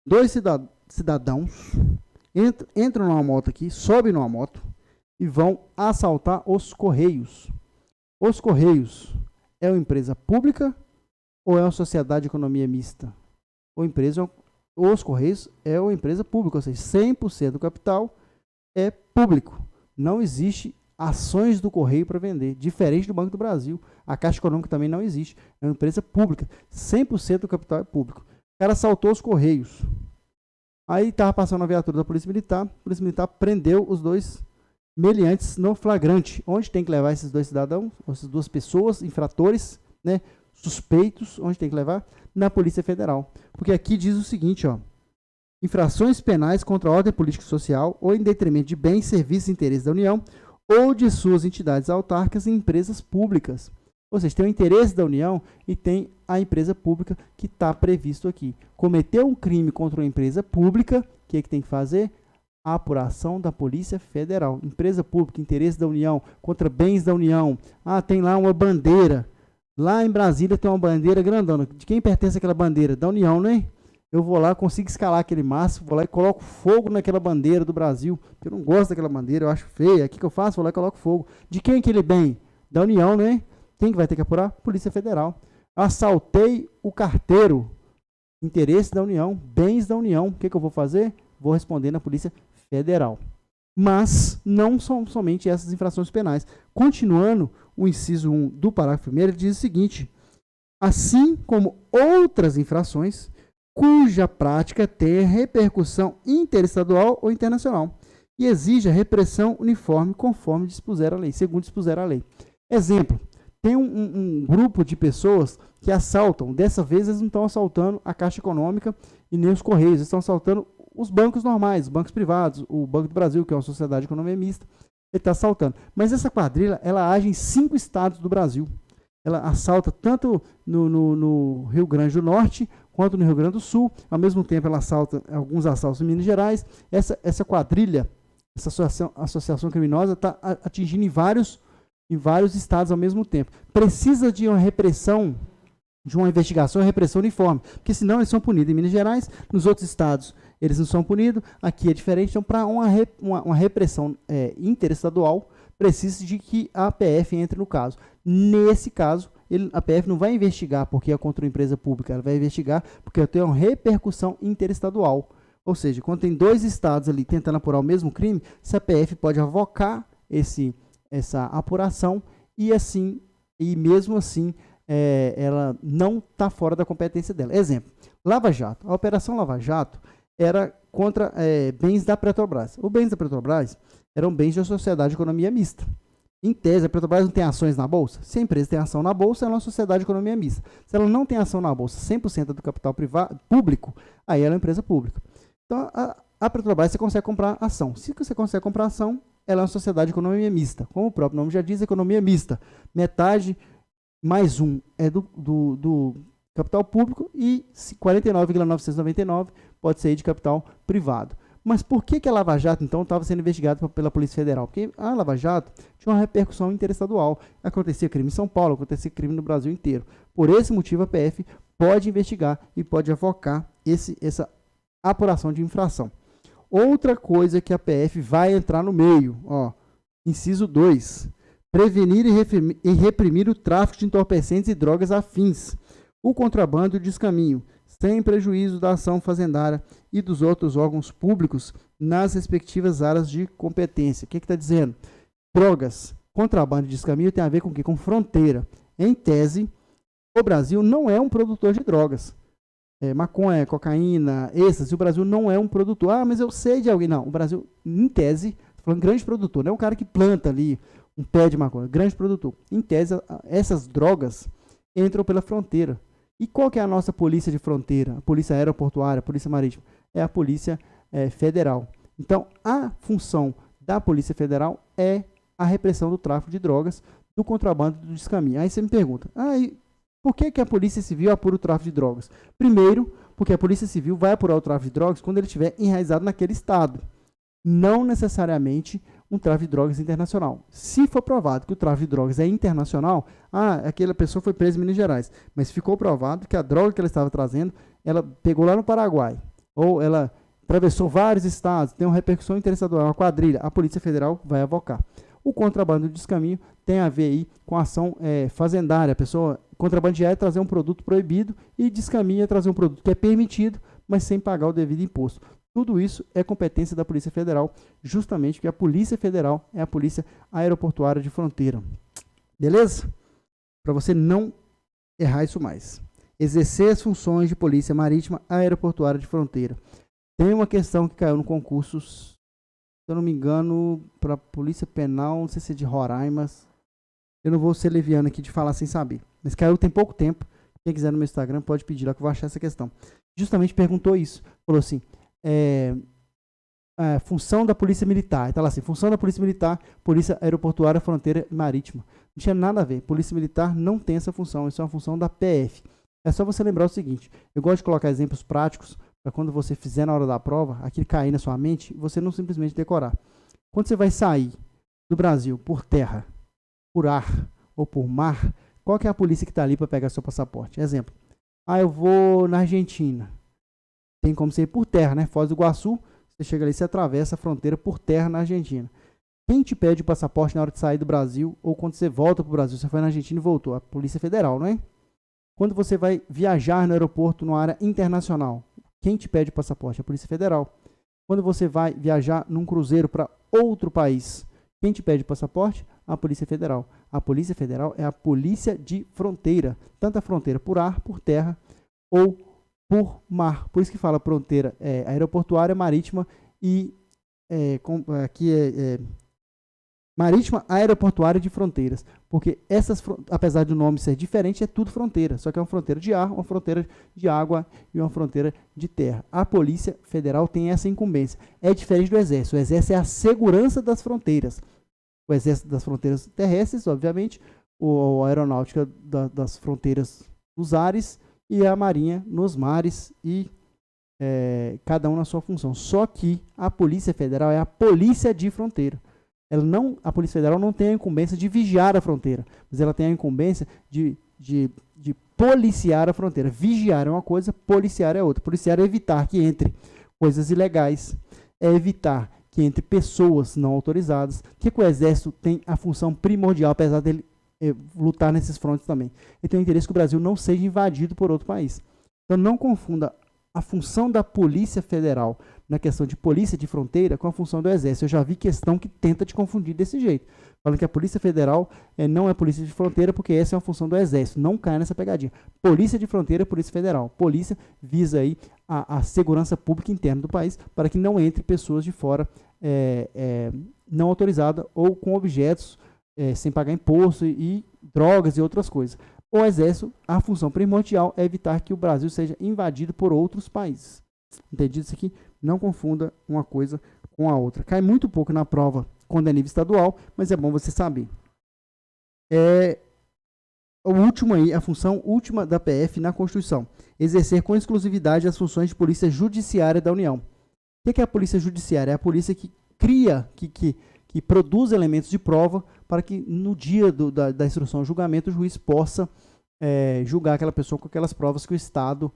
Dois cidadãos entram numa moto aqui, sobem numa moto e vão assaltar os Correios. Os Correios é uma empresa pública ou é uma sociedade de economia mista? Os Correios é uma empresa pública, ou seja, 100% do capital é público. Não existe ações do Correio para vender, diferente do Banco do Brasil. A Caixa Econômica também não existe, é uma empresa pública. 100% do capital é público. O cara assaltou os Correios. Aí estava passando a viatura da Polícia Militar, a Polícia Militar prendeu os dois meliantes no flagrante. Onde tem que levar esses dois cidadãos, essas duas pessoas, infratores, né, suspeitos, onde tem que levar? Na Polícia Federal. Porque aqui diz o seguinte, ó: infrações penais contra a ordem política e social ou em detrimento de bens, serviços e interesses da União ou de suas entidades autárquicas e empresas públicas. Ou seja, tem o interesse da União e tem a empresa pública que está previsto aqui. Cometeu um crime contra uma empresa pública, o que tem que fazer? A apuração da Polícia Federal. Empresa pública, interesse da União, contra bens da União. Ah, tem lá uma bandeira. Lá em Brasília tem uma bandeira grandona. De quem pertence aquela bandeira? Da União, né? Eu vou lá, consigo escalar aquele mastro, vou lá e coloco fogo naquela bandeira do Brasil, porque eu não gosto daquela bandeira, eu acho feia. O que eu faço? Vou lá e coloco fogo. De quem é aquele bem? Da União, né? Quem que vai ter que apurar? Polícia Federal. Assaltei o carteiro. Interesse da União, bens da União. O que eu vou fazer? Vou responder na Polícia Federal. Mas não são somente essas infrações penais. Continuando o inciso 1 do parágrafo 1º, ele diz o seguinte: assim como outras infrações cuja prática tenha repercussão interestadual ou internacional e exija repressão uniforme conforme dispuser a lei, segundo dispuser a lei. Exemplo: tem um grupo de pessoas que assaltam. Dessa vez eles não estão assaltando a Caixa Econômica e nem os Correios, eles estão assaltando os bancos normais, os bancos privados, o Banco do Brasil, que é uma sociedade de economia mista, ele está assaltando. Mas essa quadrilha, ela age em 5 estados do Brasil. Ela assalta tanto no Rio Grande do Norte quanto no Rio Grande do Sul. Ao mesmo tempo, ela assalta alguns assaltos em Minas Gerais. Essa quadrilha, essa associação criminosa está atingindo em vários estados ao mesmo tempo. Precisa de uma repressão, de uma investigação e repressão uniforme, porque senão eles são punidos em Minas Gerais, nos outros estados eles não são punidos, aqui é diferente. Então, para uma repressão interestadual, precisa de que a PF entre no caso. Nesse caso, a PF não vai investigar porque é contra uma empresa pública, ela vai investigar porque tem uma repercussão interestadual. Ou seja, quando tem 2 estados ali tentando apurar o mesmo crime, a PF pode avocar essa apuração e mesmo assim ela não está fora da competência dela. Exemplo: Lava Jato. A Operação Lava Jato era contra bens da Petrobras. Os bens da Petrobras eram bens de uma sociedade de economia mista. Em tese, a Petrobras não tem ações na Bolsa? Se a empresa tem ação na Bolsa, ela é uma sociedade de economia mista. Se ela não tem ação na Bolsa, 100% do capital público, aí ela é uma empresa pública. Então, a Petrobras você consegue comprar ação. Se você consegue comprar ação, ela é uma sociedade de economia mista. Como o próprio nome já diz, economia mista. Metade mais 1 é do capital público e 49,999 pode ser de capital privado. Mas por que a Lava Jato, então, estava sendo investigada pela Polícia Federal? Porque a Lava Jato tinha uma repercussão interestadual. Acontecia crime em São Paulo, acontecia crime no Brasil inteiro. Por esse motivo, a PF pode investigar e pode avocar essa apuração de infração. Outra coisa que a PF vai entrar no meio, inciso 2, prevenir e reprimir o tráfico de entorpecentes e drogas afins, o contrabando e o descaminho, sem prejuízo da ação fazendária e dos outros órgãos públicos nas respectivas áreas de competência. O que está dizendo? Drogas, contrabando e descaminho tem a ver com o quê? Com fronteira. Em tese, o Brasil não é um produtor de drogas. Maconha, cocaína, êxtase, o Brasil não é um produtor. Ah, mas eu sei de alguém. Não, o Brasil, em tese, estou falando grande produtor, não é um cara que planta ali um pé de maconha, grande produtor. Em tese, essas drogas entram pela fronteira. E qual que é a nossa polícia de fronteira? A polícia aeroportuária, a polícia marítima? É a polícia federal. Então, a função da Polícia Federal é a repressão do tráfico de drogas, do contrabando e do descaminho. Aí você me pergunta, por que a Polícia Civil apura o tráfico de drogas? Primeiro, porque a Polícia Civil vai apurar o tráfico de drogas quando ele estiver enraizado naquele estado. Não necessariamente um tráfico de drogas internacional. Se for provado que o tráfico de drogas é internacional, aquela pessoa foi presa em Minas Gerais, mas ficou provado que a droga que ela estava trazendo, ela pegou lá no Paraguai, ou ela atravessou vários estados, tem uma repercussão interessadora, uma quadrilha, a Polícia Federal vai avocar. O contrabando de descaminho tem a ver aí com a ação fazendária. A pessoa contrabandear é trazer um produto proibido e descaminho é trazer um produto que é permitido, mas sem pagar o devido imposto. Tudo isso é competência da Polícia Federal, justamente porque a Polícia Federal é a Polícia Aeroportuária de Fronteira. Beleza? Para você não errar isso mais. Exercer as funções de Polícia Marítima Aeroportuária de Fronteira. Tem uma questão que caiu no concurso, se eu não me engano, para Polícia Penal, não sei se é de Roraima, eu não vou ser leviano aqui de falar sem saber, mas caiu tem pouco tempo. Quem quiser no meu Instagram pode pedir lá que eu vou achar essa questão. Justamente perguntou isso, falou assim, função da Polícia Militar, está lá assim, função da Polícia Militar, Polícia Aeroportuária, Fronteira e Marítima. Não tinha nada a ver, Polícia Militar não tem essa função, isso é uma função da PF. É só você lembrar o seguinte, eu gosto de colocar exemplos práticos, para quando você fizer na hora da prova, aquilo cair na sua mente, você não simplesmente decorar. Quando você vai sair do Brasil por terra, por ar ou por mar, qual que é a polícia que está ali para pegar seu passaporte? Exemplo, eu vou na Argentina. Tem como você ir por terra, né? Foz do Iguaçu, você chega ali, você atravessa a fronteira por terra na Argentina. Quem te pede o passaporte na hora de sair do Brasil ou quando você volta para o Brasil, você foi na Argentina e voltou? A Polícia Federal, não é? Quando você vai viajar no aeroporto numa área internacional, quem te pede o passaporte? A Polícia Federal. Quando você vai viajar num cruzeiro para outro país, quem te pede o passaporte? A Polícia Federal. A Polícia Federal é a polícia de fronteira, tanto a fronteira por ar, por terra ou por mar. Por isso que fala fronteira aeroportuária, marítima e marítima aeroportuária de fronteiras, porque apesar do nome ser diferente, é tudo fronteira, só que é uma fronteira de ar, uma fronteira de água e uma fronteira de terra. A Polícia Federal tem essa incumbência. É diferente do Exército. O Exército é a segurança das fronteiras. O Exército das fronteiras terrestres, obviamente, a Aeronáutica das fronteiras dos ares e a Marinha nos mares e cada um na sua função. Só que a Polícia Federal é a polícia de fronteira. A Polícia Federal não tem a incumbência de vigiar a fronteira, mas ela tem a incumbência de policiar a fronteira. Vigiar é uma coisa, policiar é outra. Policiar é evitar que entre coisas ilegais, é evitar que entre pessoas não autorizadas. Que o Exército tem a função primordial, apesar dele lutar nesses frontes também. Ele tem o interesse que o Brasil não seja invadido por outro país. Então não confunda a função da Polícia Federal na questão de polícia de fronteira com a função do Exército. Eu já vi questão que tenta te confundir desse jeito, falando que a Polícia Federal não é polícia de fronteira porque essa é uma função do Exército. Não cai nessa pegadinha. Polícia de fronteira é Polícia Federal. Polícia visa aí a segurança pública interna do país para que não entre pessoas de fora não autorizadas ou com objetos sem pagar imposto e drogas e outras coisas. O Exército, a função primordial é evitar que o Brasil seja invadido por outros países. Entendido isso aqui? Não confunda uma coisa com a outra. Cai muito pouco na prova quando é nível estadual, mas é bom você saber. O último aí, a função última da PF na Constituição. Exercer com exclusividade as funções de polícia judiciária da União. O que é a polícia judiciária? É a polícia que cria, que produz elementos de prova para que no dia da instrução ao julgamento o juiz possa julgar aquela pessoa com aquelas provas que o Estado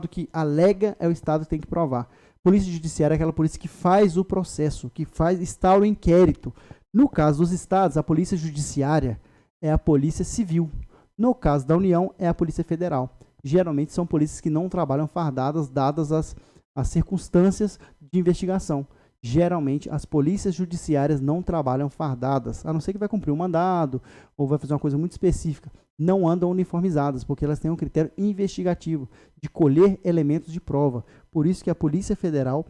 que alega é o Estado que tem que provar. Polícia judiciária é aquela polícia que faz o processo, que instaura o inquérito. No caso dos estados, a polícia judiciária é a polícia civil. No caso da União, é a Polícia Federal. Geralmente são polícias que não trabalham fardadas, dadas as circunstâncias de investigação. Geralmente, as polícias judiciárias não trabalham fardadas, a não ser que vai cumprir um mandado ou vai fazer uma coisa muito específica. Não andam uniformizadas, porque elas têm um critério investigativo de colher elementos de prova. Por isso que a Polícia Federal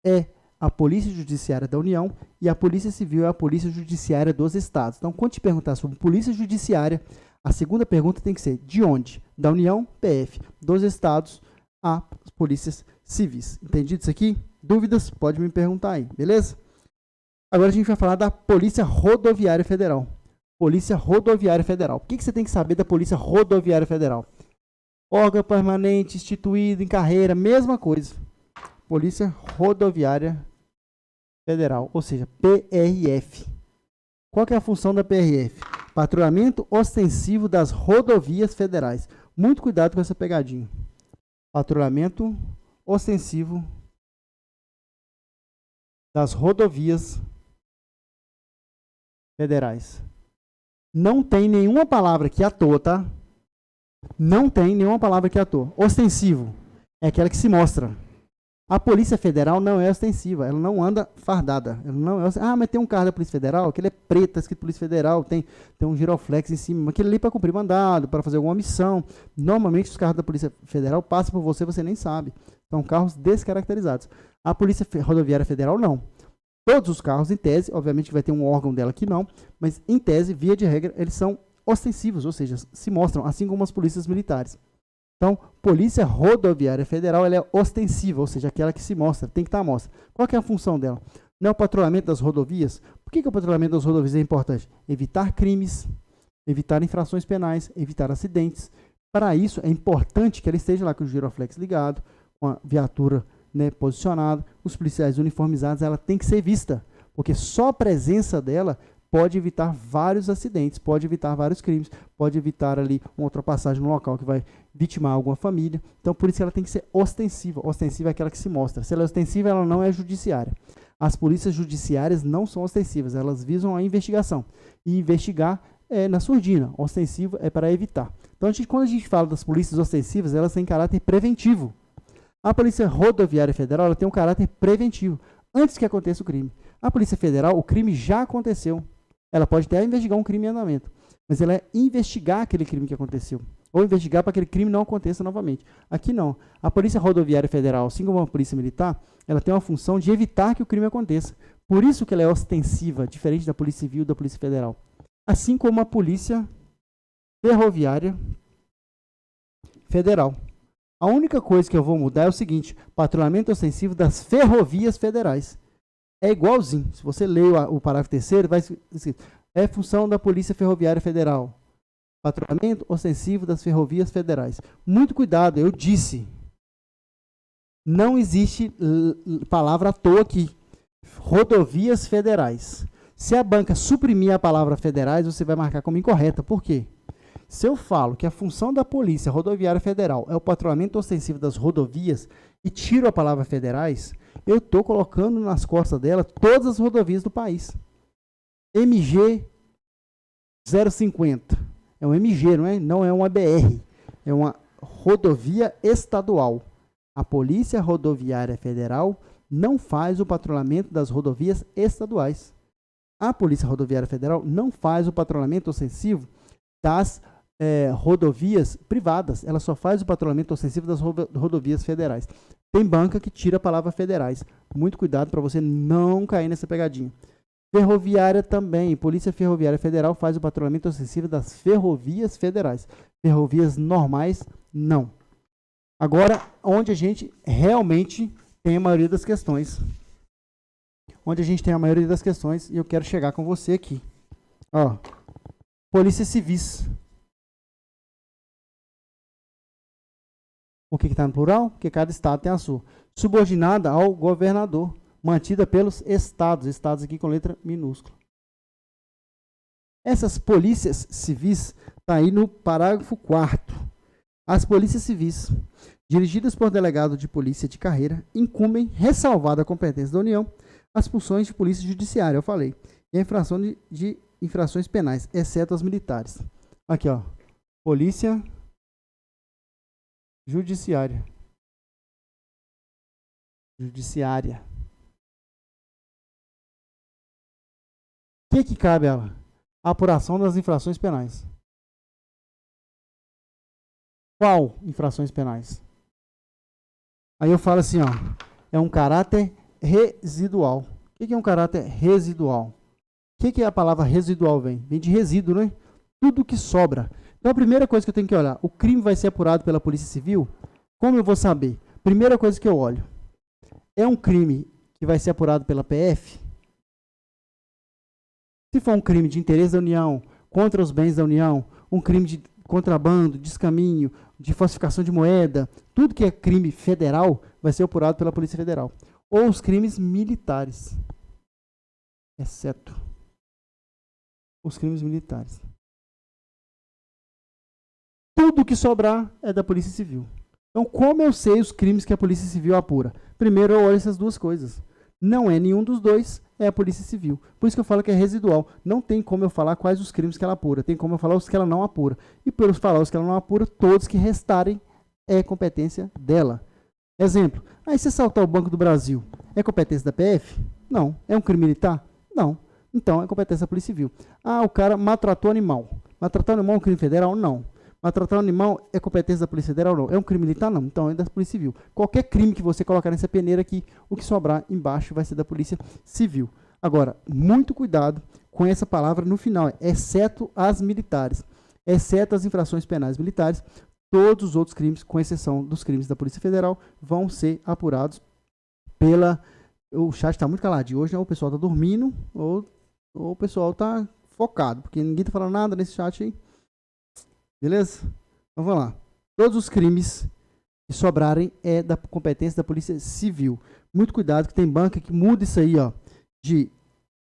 é a Polícia Judiciária da União e a Polícia Civil é a Polícia Judiciária dos Estados. Então, quando te perguntar sobre Polícia Judiciária, a segunda pergunta tem que ser de onde? Da União, PF. Dos Estados, a Polícias Civis. Entendido isso aqui? Dúvidas? Pode me perguntar aí, beleza? Agora a gente vai falar da Polícia Rodoviária Federal. Polícia Rodoviária Federal. O que você tem que saber da Polícia Rodoviária Federal? Órgão permanente, instituído, em carreira, mesma coisa. Polícia Rodoviária Federal, ou seja, PRF. Qual que é a função da PRF? Patrulhamento ostensivo das rodovias federais. Muito cuidado com essa pegadinha. Patrulhamento ostensivo das rodovias federais. Não tem nenhuma palavra aqui à toa, tá? Não tem nenhuma palavra aqui à toa. Ostensivo é aquela que se mostra. A Polícia Federal não é ostensiva, ela não anda fardada. Ela não é mas tem um carro da Polícia Federal, aquele é preto, tá escrito Polícia Federal, tem um giroflex em cima, aquele ali para cumprir mandado, para fazer alguma missão. Normalmente os carros da Polícia Federal passam por você, você nem sabe. São carros descaracterizados. A Polícia Rodoviária Federal não. Todos os carros, em tese, obviamente que vai ter um órgão dela que não, mas em tese, via de regra, eles são ostensivos, ou seja, se mostram, assim como as polícias militares. Então, Polícia Rodoviária Federal, ela é ostensiva, ou seja, aquela que se mostra, tem que estar à mostra. Qual que é a função dela? Não é o patrulhamento das rodovias? Por que o patrulhamento das rodovias é importante? Evitar crimes, evitar infrações penais, evitar acidentes. Para isso, é importante que ela esteja lá com o giroflex ligado, com a viatura, né, posicionada, os policiais uniformizados, ela tem que ser vista, porque só a presença dela pode evitar vários acidentes, pode evitar vários crimes, pode evitar ali uma ultrapassagem no local que vai vitimar alguma família. Então, por isso que ela tem que ser ostensiva. Ostensiva é aquela que se mostra. Se ela é ostensiva, ela não é judiciária. As polícias judiciárias não são ostensivas, elas visam a investigação. E investigar é na surdina. Ostensivo é para evitar. Então, quando a gente fala das polícias ostensivas, elas têm caráter preventivo. A Polícia Rodoviária Federal ela tem um caráter preventivo, antes que aconteça o crime. A Polícia Federal, o crime já aconteceu. Ela pode até investigar um crime em andamento, mas ela é investigar aquele crime que aconteceu, ou investigar para que aquele crime não aconteça novamente. Aqui não. A Polícia Rodoviária Federal, assim como a Polícia Militar, ela tem uma função de evitar que o crime aconteça. Por isso que ela é ostensiva, diferente da Polícia Civil e da Polícia Federal. Assim como a Polícia Ferroviária Federal. A única coisa que eu vou mudar é o seguinte: patrulhamento ostensivo das ferrovias federais. É igualzinho. Se você ler o parágrafo 3º, vai escrito: é função da Polícia Ferroviária Federal. Patrulhamento ostensivo das ferrovias federais. Muito cuidado, eu disse. Não existe palavra à toa aqui. Rodovias federais. Se a banca suprimir a palavra federais, você vai marcar como incorreta. Por quê? Se eu falo que a função da Polícia Rodoviária Federal é o patrulhamento ostensivo das rodovias e tiro a palavra federais, eu estou colocando nas costas dela todas as rodovias do país. MG 050. É um MG, não é? Não é uma BR. É uma rodovia estadual. A Polícia Rodoviária Federal não faz o patrulhamento das rodovias estaduais. A Polícia Rodoviária Federal não faz o patrulhamento ostensivo das rodovias privadas. Ela só faz o patrulhamento ostensivo das rodovias federais. Tem banca que tira a palavra federais. Muito cuidado para você não cair nessa pegadinha. Ferroviária também. Polícia Ferroviária Federal faz o patrulhamento ostensivo das ferrovias federais. Ferrovias normais, não. Agora, onde a gente realmente tem a maioria das questões. Onde a gente tem a maioria das questões, e eu quero chegar com você aqui. Ó, polícia civis. Por que está no plural? Porque cada estado tem a sua. Subordinada ao governador. Mantida pelos estados. Estados aqui com letra minúscula. Essas polícias civis está aí no parágrafo 4º. As polícias civis, dirigidas por delegado de polícia de carreira, incumbem, ressalvada a competência da União, as funções de polícia judiciária, eu falei, e a infração de infrações penais, exceto as militares. Aqui, ó, polícia judiciária. Judiciária. O que cabe a ela? A apuração das infrações penais. Qual infrações penais? Aí eu falo assim, ó, é um caráter residual. O que é um caráter residual? O que a palavra residual vem? Vem de resíduo, né? Tudo que sobra. Então a primeira coisa que eu tenho que olhar, o crime vai ser apurado pela Polícia Civil? Como eu vou saber? Primeira coisa que eu olho, é um crime que vai ser apurado pela PF? Se for um crime de interesse da União, contra os bens da União, um crime de contrabando, descaminho, de falsificação de moeda, tudo que é crime federal vai ser apurado pela Polícia Federal. Ou os crimes militares, exceto os crimes militares. Tudo que sobrar é da Polícia Civil. Então, como eu sei os crimes que a Polícia Civil apura? Primeiro, eu olho essas duas coisas. não é nenhum dos dois, é a Polícia Civil. Por isso que eu falo que é residual. Não tem como eu falar quais os crimes que ela apura, tem como eu falar os que ela não apura. E por eu falar os que ela não apura, todos que restarem é competência dela. Exemplo, aí se assaltar o Banco do Brasil, é competência da PF? Não. É um crime militar? Não. Então é competência da Polícia Civil. Ah, o cara maltratou animal. Maltratar animal é um crime federal? Não. Maltratar animal é competência da Polícia Federal? Não. É um crime militar? Não. Então é da Polícia Civil. Qualquer crime que você colocar nessa peneira aqui, o que sobrar embaixo vai ser da Polícia Civil. Agora, muito cuidado com essa palavra no final, exceto as militares. Exceto as infrações penais militares, todos os outros crimes, com exceção dos crimes da Polícia Federal, vão ser apurados pela... O chat está muito caladinho hoje, né? O pessoal está dormindo ou o pessoal está focado, porque ninguém está falando nada nesse chat aí. Beleza? Então vamos lá. Todos os crimes que sobrarem é da competência da Polícia Civil. Muito cuidado que tem banca que muda isso aí, ó, de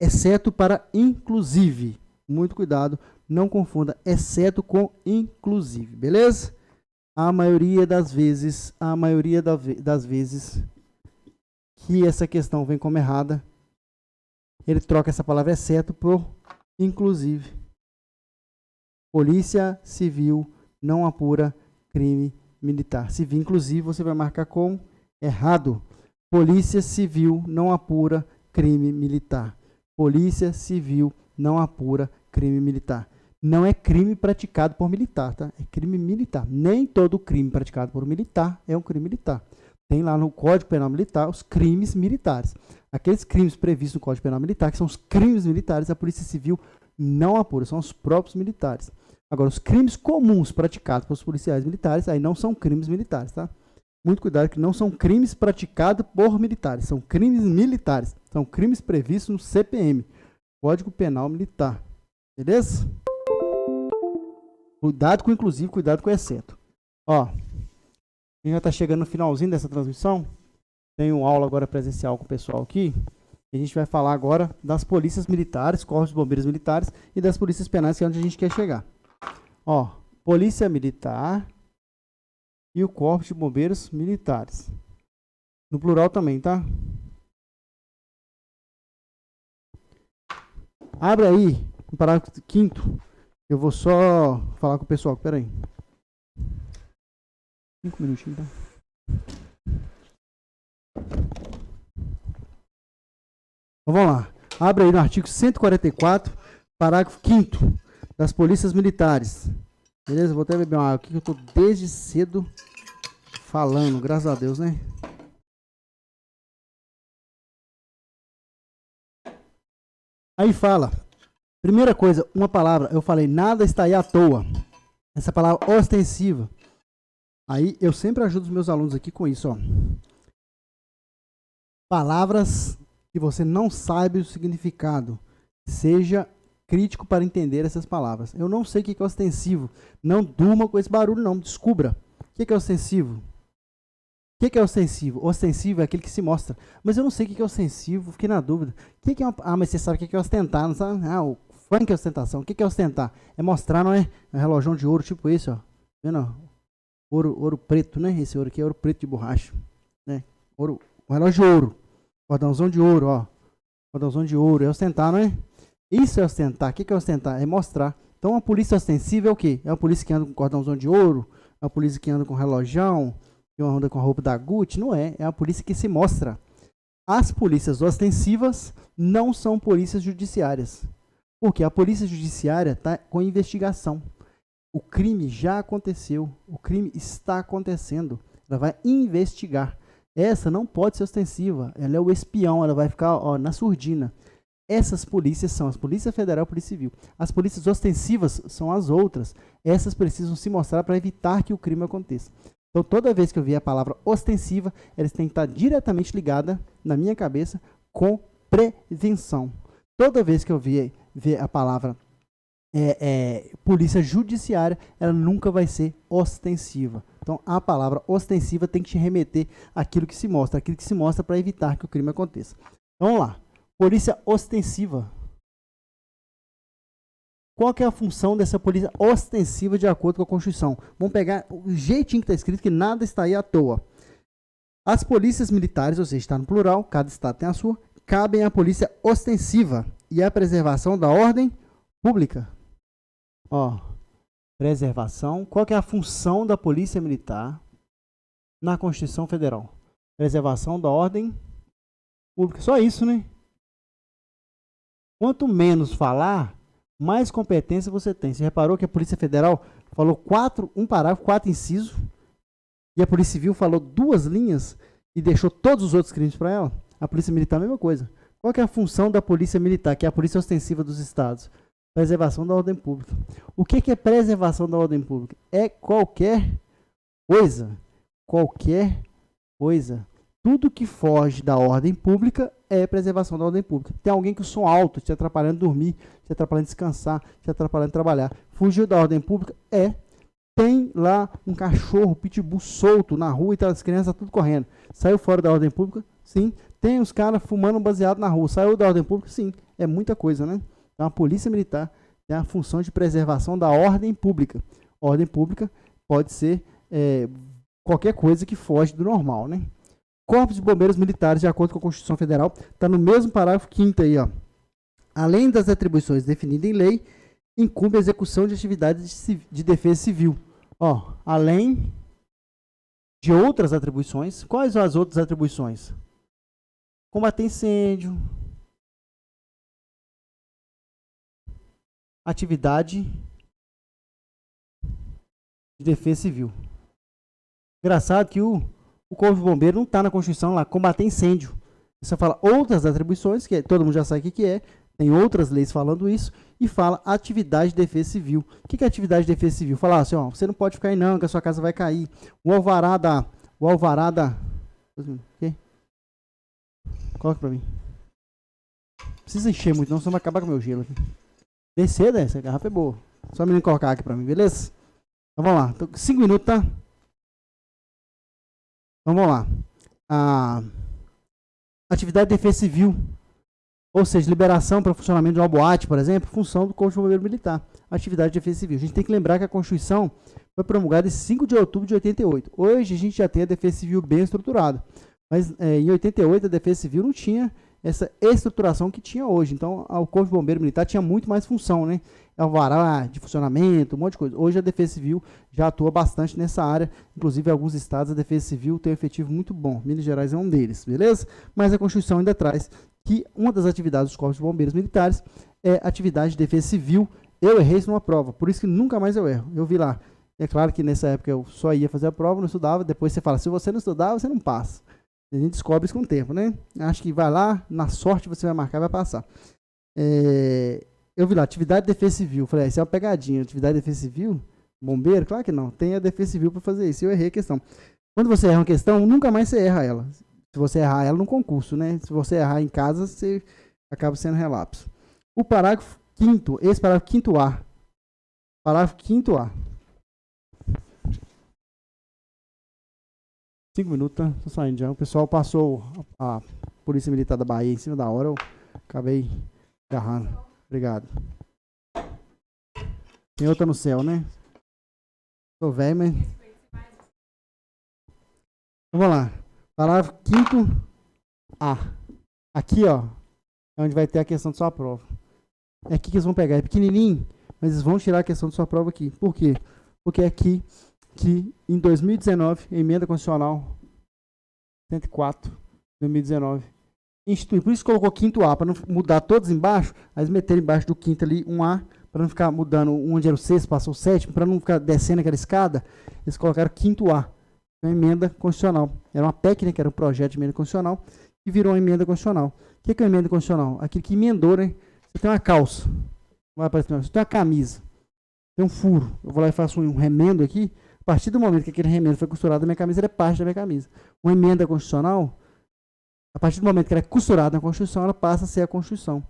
exceto para inclusive. Muito cuidado, não confunda exceto com inclusive, beleza? A maioria das vezes que essa questão vem como errada, ele troca essa palavra exceto por inclusive. Polícia Civil não apura crime militar. Se vir inclusive, você vai marcar como errado. Polícia Civil não apura crime militar. Polícia Civil não apura crime militar. Não é crime praticado por militar, tá? É crime militar. Nem todo crime praticado por militar é um crime militar. Tem lá no Código Penal Militar os crimes militares. Aqueles crimes previstos no Código Penal Militar, que são os crimes militares, a Polícia Civil não apura, são os próprios militares. Agora, os crimes comuns praticados pelos policiais militares, aí não são crimes militares, tá? Muito cuidado que não são crimes praticados por militares, são crimes militares. São crimes previstos no CPM, Código Penal Militar. Beleza? Cuidado com inclusive, cuidado com exceto. Ó, a gente já está chegando no finalzinho dessa transmissão. Tenho aula agora presencial com o pessoal aqui. A gente vai falar agora das polícias militares, corpos de bombeiros militares e das polícias penais, que é onde a gente quer chegar. Ó, polícia militar e o corpo de bombeiros militares. No plural também, tá? Abre aí, no parágrafo 5º. Eu vou só falar com o pessoal. Pera aí. 5 minutinhos, tá? Então vamos lá. Abre aí no artigo 144, parágrafo 5º. Das polícias militares. Beleza? Vou até beber uma água aqui que eu tô desde cedo falando, graças a Deus, né? Aí fala, primeira coisa, uma palavra, eu falei, nada está aí à toa. Essa palavra ostensiva. Aí eu sempre ajudo os meus alunos aqui com isso, ó. Palavras que você não sabe o significado. Seja crítico para entender essas palavras. Eu não sei o que é ostensivo. Não durma com esse barulho, não. Descubra. O que é ostensivo? O que é ostensivo? Ostensivo é aquele que se mostra. Mas eu não sei o que é ostensivo. Fiquei na dúvida. O que é mas você sabe o que é ostentar, não sabe? Ah, o funk é ostentação. O que é ostentar? É mostrar, não é? É um relógio de ouro tipo esse, ó. Vendo? Ouro preto, né? Esse ouro aqui é ouro preto de borracha. Né? Ouro, um relógio de ouro. Cordãozão de ouro, ó. Cordãozão de ouro. É ostentar, não é? Isso é ostentar. O que é ostentar? É mostrar. Então, uma polícia ostensiva é o quê? É uma polícia que anda com cordãozão de ouro? É uma polícia que anda com relojão? Que anda com a roupa da Gucci? Não é. É uma polícia que se mostra. As polícias ostensivas não são polícias judiciárias. Porque a polícia judiciária está com investigação. O crime já aconteceu. O crime está acontecendo. Ela vai investigar. Essa não pode ser ostensiva. Ela é o espião. Ela vai ficar, ó, na surdina. Essas polícias são as Polícia Federal e a Polícia Civil. As polícias ostensivas são as outras. Essas precisam se mostrar para evitar que o crime aconteça. Então, toda vez que eu vi a palavra ostensiva, elas têm que estar diretamente ligada, na minha cabeça, com prevenção. Toda vez que eu ver a palavra polícia judiciária, ela nunca vai ser ostensiva. Então, a palavra ostensiva tem que te remeter àquilo que se mostra para evitar que o crime aconteça. Então, vamos lá. Polícia ostensiva. Qual que é a função dessa polícia ostensiva de acordo com a Constituição? Vamos pegar o jeitinho que está escrito, que nada está aí à toa. As polícias militares, ou seja, está no plural, cada estado tem a sua, cabem à polícia ostensiva e à preservação da ordem pública. Ó, preservação. Qual que é a função da polícia militar na Constituição Federal? Preservação da ordem pública. Só isso, né? Quanto menos falar, mais competência você tem. Você reparou que a Polícia Federal falou um parágrafo, 4 incisos, e a Polícia Civil falou 2 linhas e deixou todos os outros crimes para ela? A Polícia Militar, a mesma coisa. Qual que é a função da Polícia Militar, que é a polícia ostensiva dos estados? Preservação da ordem pública. O que é preservação da ordem pública? É qualquer coisa. Qualquer coisa. Tudo que foge da ordem pública é preservação da ordem pública. Tem alguém com o som alto, te atrapalhando dormir, te atrapalhando descansar, te atrapalhando trabalhar. Fugiu da ordem pública? Tem lá um cachorro pitbull solto na rua e tá, as crianças tudo correndo. Saiu fora da ordem pública? Sim. Tem os caras fumando baseado na rua. Saiu da ordem pública? Sim. É muita coisa, né? Então a Polícia Militar tem a função de preservação da ordem pública. Ordem pública pode ser qualquer coisa que foge do normal, né? Corpos de Bombeiros Militares, de acordo com a Constituição Federal, está no mesmo parágrafo 5º aí, ó. Além das atribuições definidas em lei, incumbe a execução de atividades de defesa civil. Ó, além de outras atribuições, quais são as outras atribuições? Combater incêndio, atividade de defesa civil. Engraçado que o Corpo de Bombeiro não está na Constituição lá, combater incêndio. Você fala outras atribuições, que todo mundo já sabe o que é, tem outras leis falando isso, e fala atividade de defesa civil. O que é atividade de defesa civil? Fala assim, ó, você não pode ficar aí não, que a sua casa vai cair. O alvará da... Okay? Coloca pra mim. Não precisa encher muito não, senão vai acabar com o meu gelo aqui. Descer, essa garrafa é boa. Só o menino colocar aqui pra mim, beleza? Então vamos lá, 5 minutos, tá? Então vamos lá. Atividade de defesa civil, ou seja, liberação para funcionamento de uma boate, por exemplo, função do Corpo de Bombeiro Militar. Atividade de defesa civil. A gente tem que lembrar que a Constituição foi promulgada em 5 de outubro de 88. Hoje a gente já tem a defesa civil bem estruturada. Mas em 88 a defesa civil não tinha essa estruturação que tinha hoje. Então o Corpo de Bombeiro Militar tinha muito mais função, né? Alvará de funcionamento, um monte de coisa. Hoje a defesa civil já atua bastante nessa área. Inclusive, em alguns estados a defesa civil tem um efetivo muito bom. Minas Gerais é um deles, beleza? Mas a Constituição ainda traz que uma das atividades dos Corpos de Bombeiros Militares é atividade de defesa civil. Eu errei isso numa prova, por isso que nunca mais eu erro. Eu vi lá. É claro que nessa época eu só ia fazer a prova, não estudava. Depois você fala, se você não estudar, você não passa. A gente descobre isso com o tempo, né? Acho que vai lá, na sorte você vai marcar e vai passar. Eu vi lá, atividade de defesa civil. Falei, isso é uma pegadinha. Atividade de defesa civil? Bombeiro? Claro que não. Tem a defesa civil para fazer isso. Eu errei a questão. Quando você erra uma questão, nunca mais você erra ela. Se você errar ela no concurso, né? Se você errar em casa, você acaba sendo relapso. O parágrafo 5º, esse parágrafo 5º A. Parágrafo 5º A. 5 minutos, tá? Tô saindo já. O pessoal passou a Polícia Militar da Bahia em cima da hora. Eu acabei agarrando. Obrigado. Tem outra no céu, né? Tô velho, mas... Vamos lá. Parágrafo 5º A. Aqui, ó, é onde vai ter a questão de sua prova. É aqui que eles vão pegar. É pequenininho, mas eles vão tirar a questão de sua prova aqui. Por quê? Porque é aqui que, em 2019, a emenda constitucional 104, 2019, institui. Por isso colocou 5º A, para não mudar todos embaixo, aí eles meteram embaixo do 5º ali um A, para não ficar mudando onde era o 6º, passou o 7º, para não ficar descendo aquela escada, eles colocaram 5º A. Uma emenda constitucional. Era uma PEC, né, que era um projeto de emenda constitucional, e virou uma emenda constitucional. O que é uma emenda constitucional? Aquilo que emendou, né? Você tem uma calça, vai aparecer, você tem uma camisa, tem um furo, eu vou lá e faço um remendo aqui, a partir do momento que aquele remendo foi costurado na minha camisa, ele é parte da minha camisa. Uma emenda constitucional, a partir do momento que ela é costurada na Constituição, ela passa a ser a Constituição.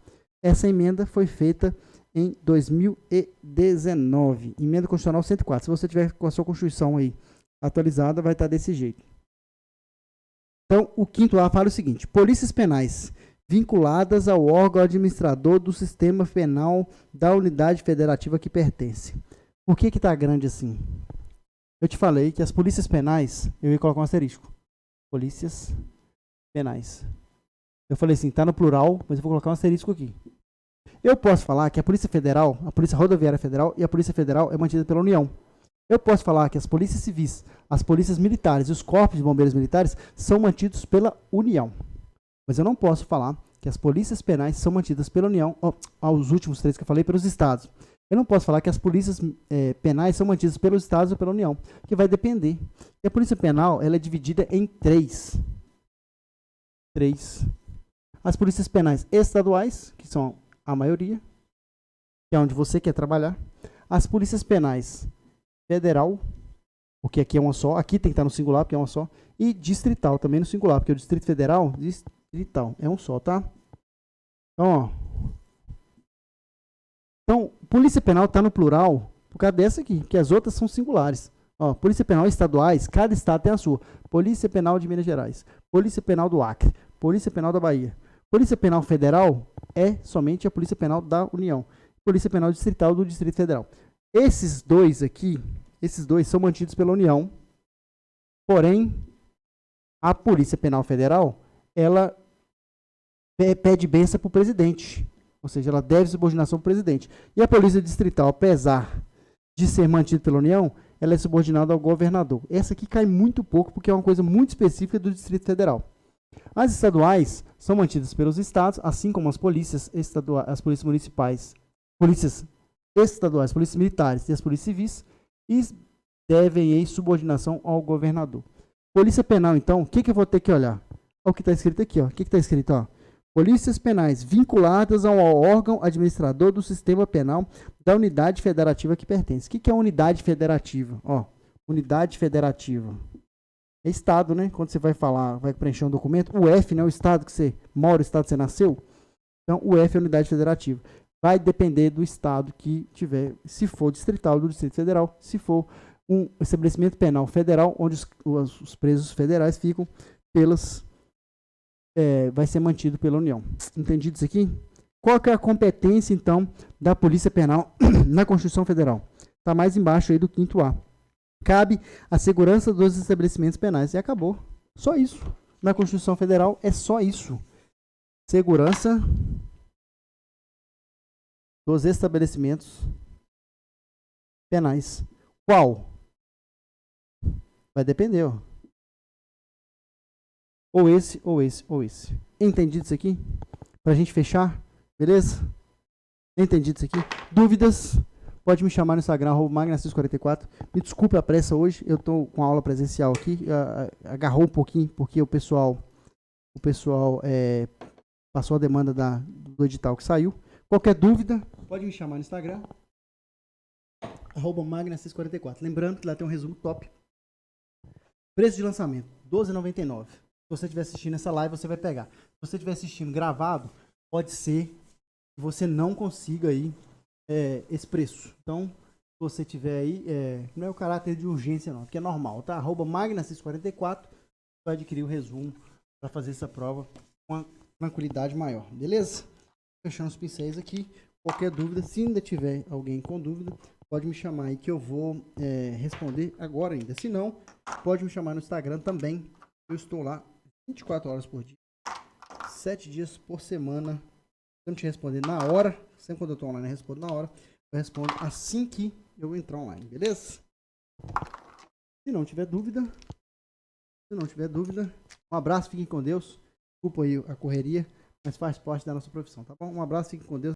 Essa emenda foi feita em 2019, emenda constitucional 104. Se você tiver com a sua Constituição aí atualizada, vai estar desse jeito. Então, o 5º A fala o seguinte: polícias penais vinculadas ao órgão administrador do sistema penal da unidade federativa que pertence. Por que está grande assim? Eu te falei que as polícias penais, eu ia colocar um asterisco. Polícias penais. Eu falei assim, tá no plural, mas eu vou colocar um asterisco aqui. Eu posso falar que a Polícia Federal, a Polícia Rodoviária Federal e a Polícia Federal é mantida pela União. Eu posso falar que as polícias civis, as polícias militares e os corpos de bombeiros militares são mantidos pela União. Mas eu não posso falar que as polícias penais são mantidas pela União, aos últimos 3 que eu falei, pelos estados. Eu não posso falar que as polícias penais são mantidas pelos estados ou pela União, que vai depender. E a Polícia Penal ela é dividida em 3. As polícias penais estaduais, que são a maioria, que é onde você quer trabalhar. As polícias penais federal, porque aqui é uma só, aqui tem que estar no singular, porque é uma só, e distrital também no singular, porque o Distrito Federal, distrital, é um só, tá? Então, Polícia Penal está no plural por causa dessa aqui, porque as outras são singulares. Ó, Polícia Penal estaduais, cada estado tem a sua. Polícia Penal de Minas Gerais, Polícia Penal do Acre, Polícia Penal da Bahia. Polícia Penal Federal é somente a Polícia Penal da União. Polícia Penal Distrital do Distrito Federal. Esses dois aqui, são mantidos pela União. Porém, a Polícia Penal Federal, ela pede benção para o presidente. Ou seja, ela deve subordinação para o presidente. E a Polícia Distrital, apesar de ser mantida pela União, ela é subordinada ao governador. Essa aqui cai muito pouco, porque é uma coisa muito específica do Distrito Federal. As estaduais são mantidas pelos estados, assim como as polícias estaduais, as polícias municipais, polícias estaduais, polícias militares e as polícias civis, e devem em subordinação ao governador. Polícia Penal, então, o que eu vou ter que olhar? Olha o que está escrito aqui, ó. O que está escrito, ó? Polícias penais vinculadas ao órgão administrador do sistema penal da unidade federativa que pertence. O que é unidade federativa? Ó, unidade federativa. É estado, né? Quando você vai falar, vai preencher um documento, o F, né? O estado que você mora, o estado que você nasceu. Então, o F é unidade federativa. Vai depender do estado que tiver, se for distrital, do Distrito Federal, se for um estabelecimento penal federal, onde os presos federais ficam vai ser mantido pela União. Entendido isso aqui? Qual que é a competência, então, da Polícia Penal na Constituição Federal? Está mais embaixo aí do 5º A. Cabe a segurança dos estabelecimentos penais. E acabou. Só isso. Na Constituição Federal é só isso. Segurança dos estabelecimentos penais. Qual? Vai depender, ó. Ou esse, ou esse, ou esse. Entendido isso aqui? Pra gente fechar? Beleza? Entendido isso aqui? Dúvidas? Pode me chamar no Instagram, @magna644. Me desculpe a pressa hoje, eu tô com a aula presencial aqui. Agarrou um pouquinho, porque o pessoal passou a demanda do edital que saiu. Qualquer dúvida, pode me chamar no Instagram, @magna644. Lembrando que lá tem um resumo top. Preço de lançamento, R$12,99. Se você estiver assistindo essa live, você vai pegar. Se você estiver assistindo gravado, pode ser que você não consiga aí esse preço. Então, se você tiver aí, não é o caráter de urgência não, porque é normal, tá? @magna644, vai adquirir o resumo para fazer essa prova com uma tranquilidade maior, beleza? Fechando os pincéis aqui. Qualquer dúvida, se ainda tiver alguém com dúvida, pode me chamar aí que eu vou responder agora ainda. Se não, pode me chamar no Instagram também. Eu estou lá 24 horas por dia, 7 dias por semana. Se eu não te responder na hora, sempre quando eu estou online eu respondo na hora, eu respondo assim que eu entrar online, beleza? Se não tiver dúvida, um abraço, fiquem com Deus. Desculpa aí a correria, mas faz parte da nossa profissão, tá bom? Um abraço, fiquem com Deus.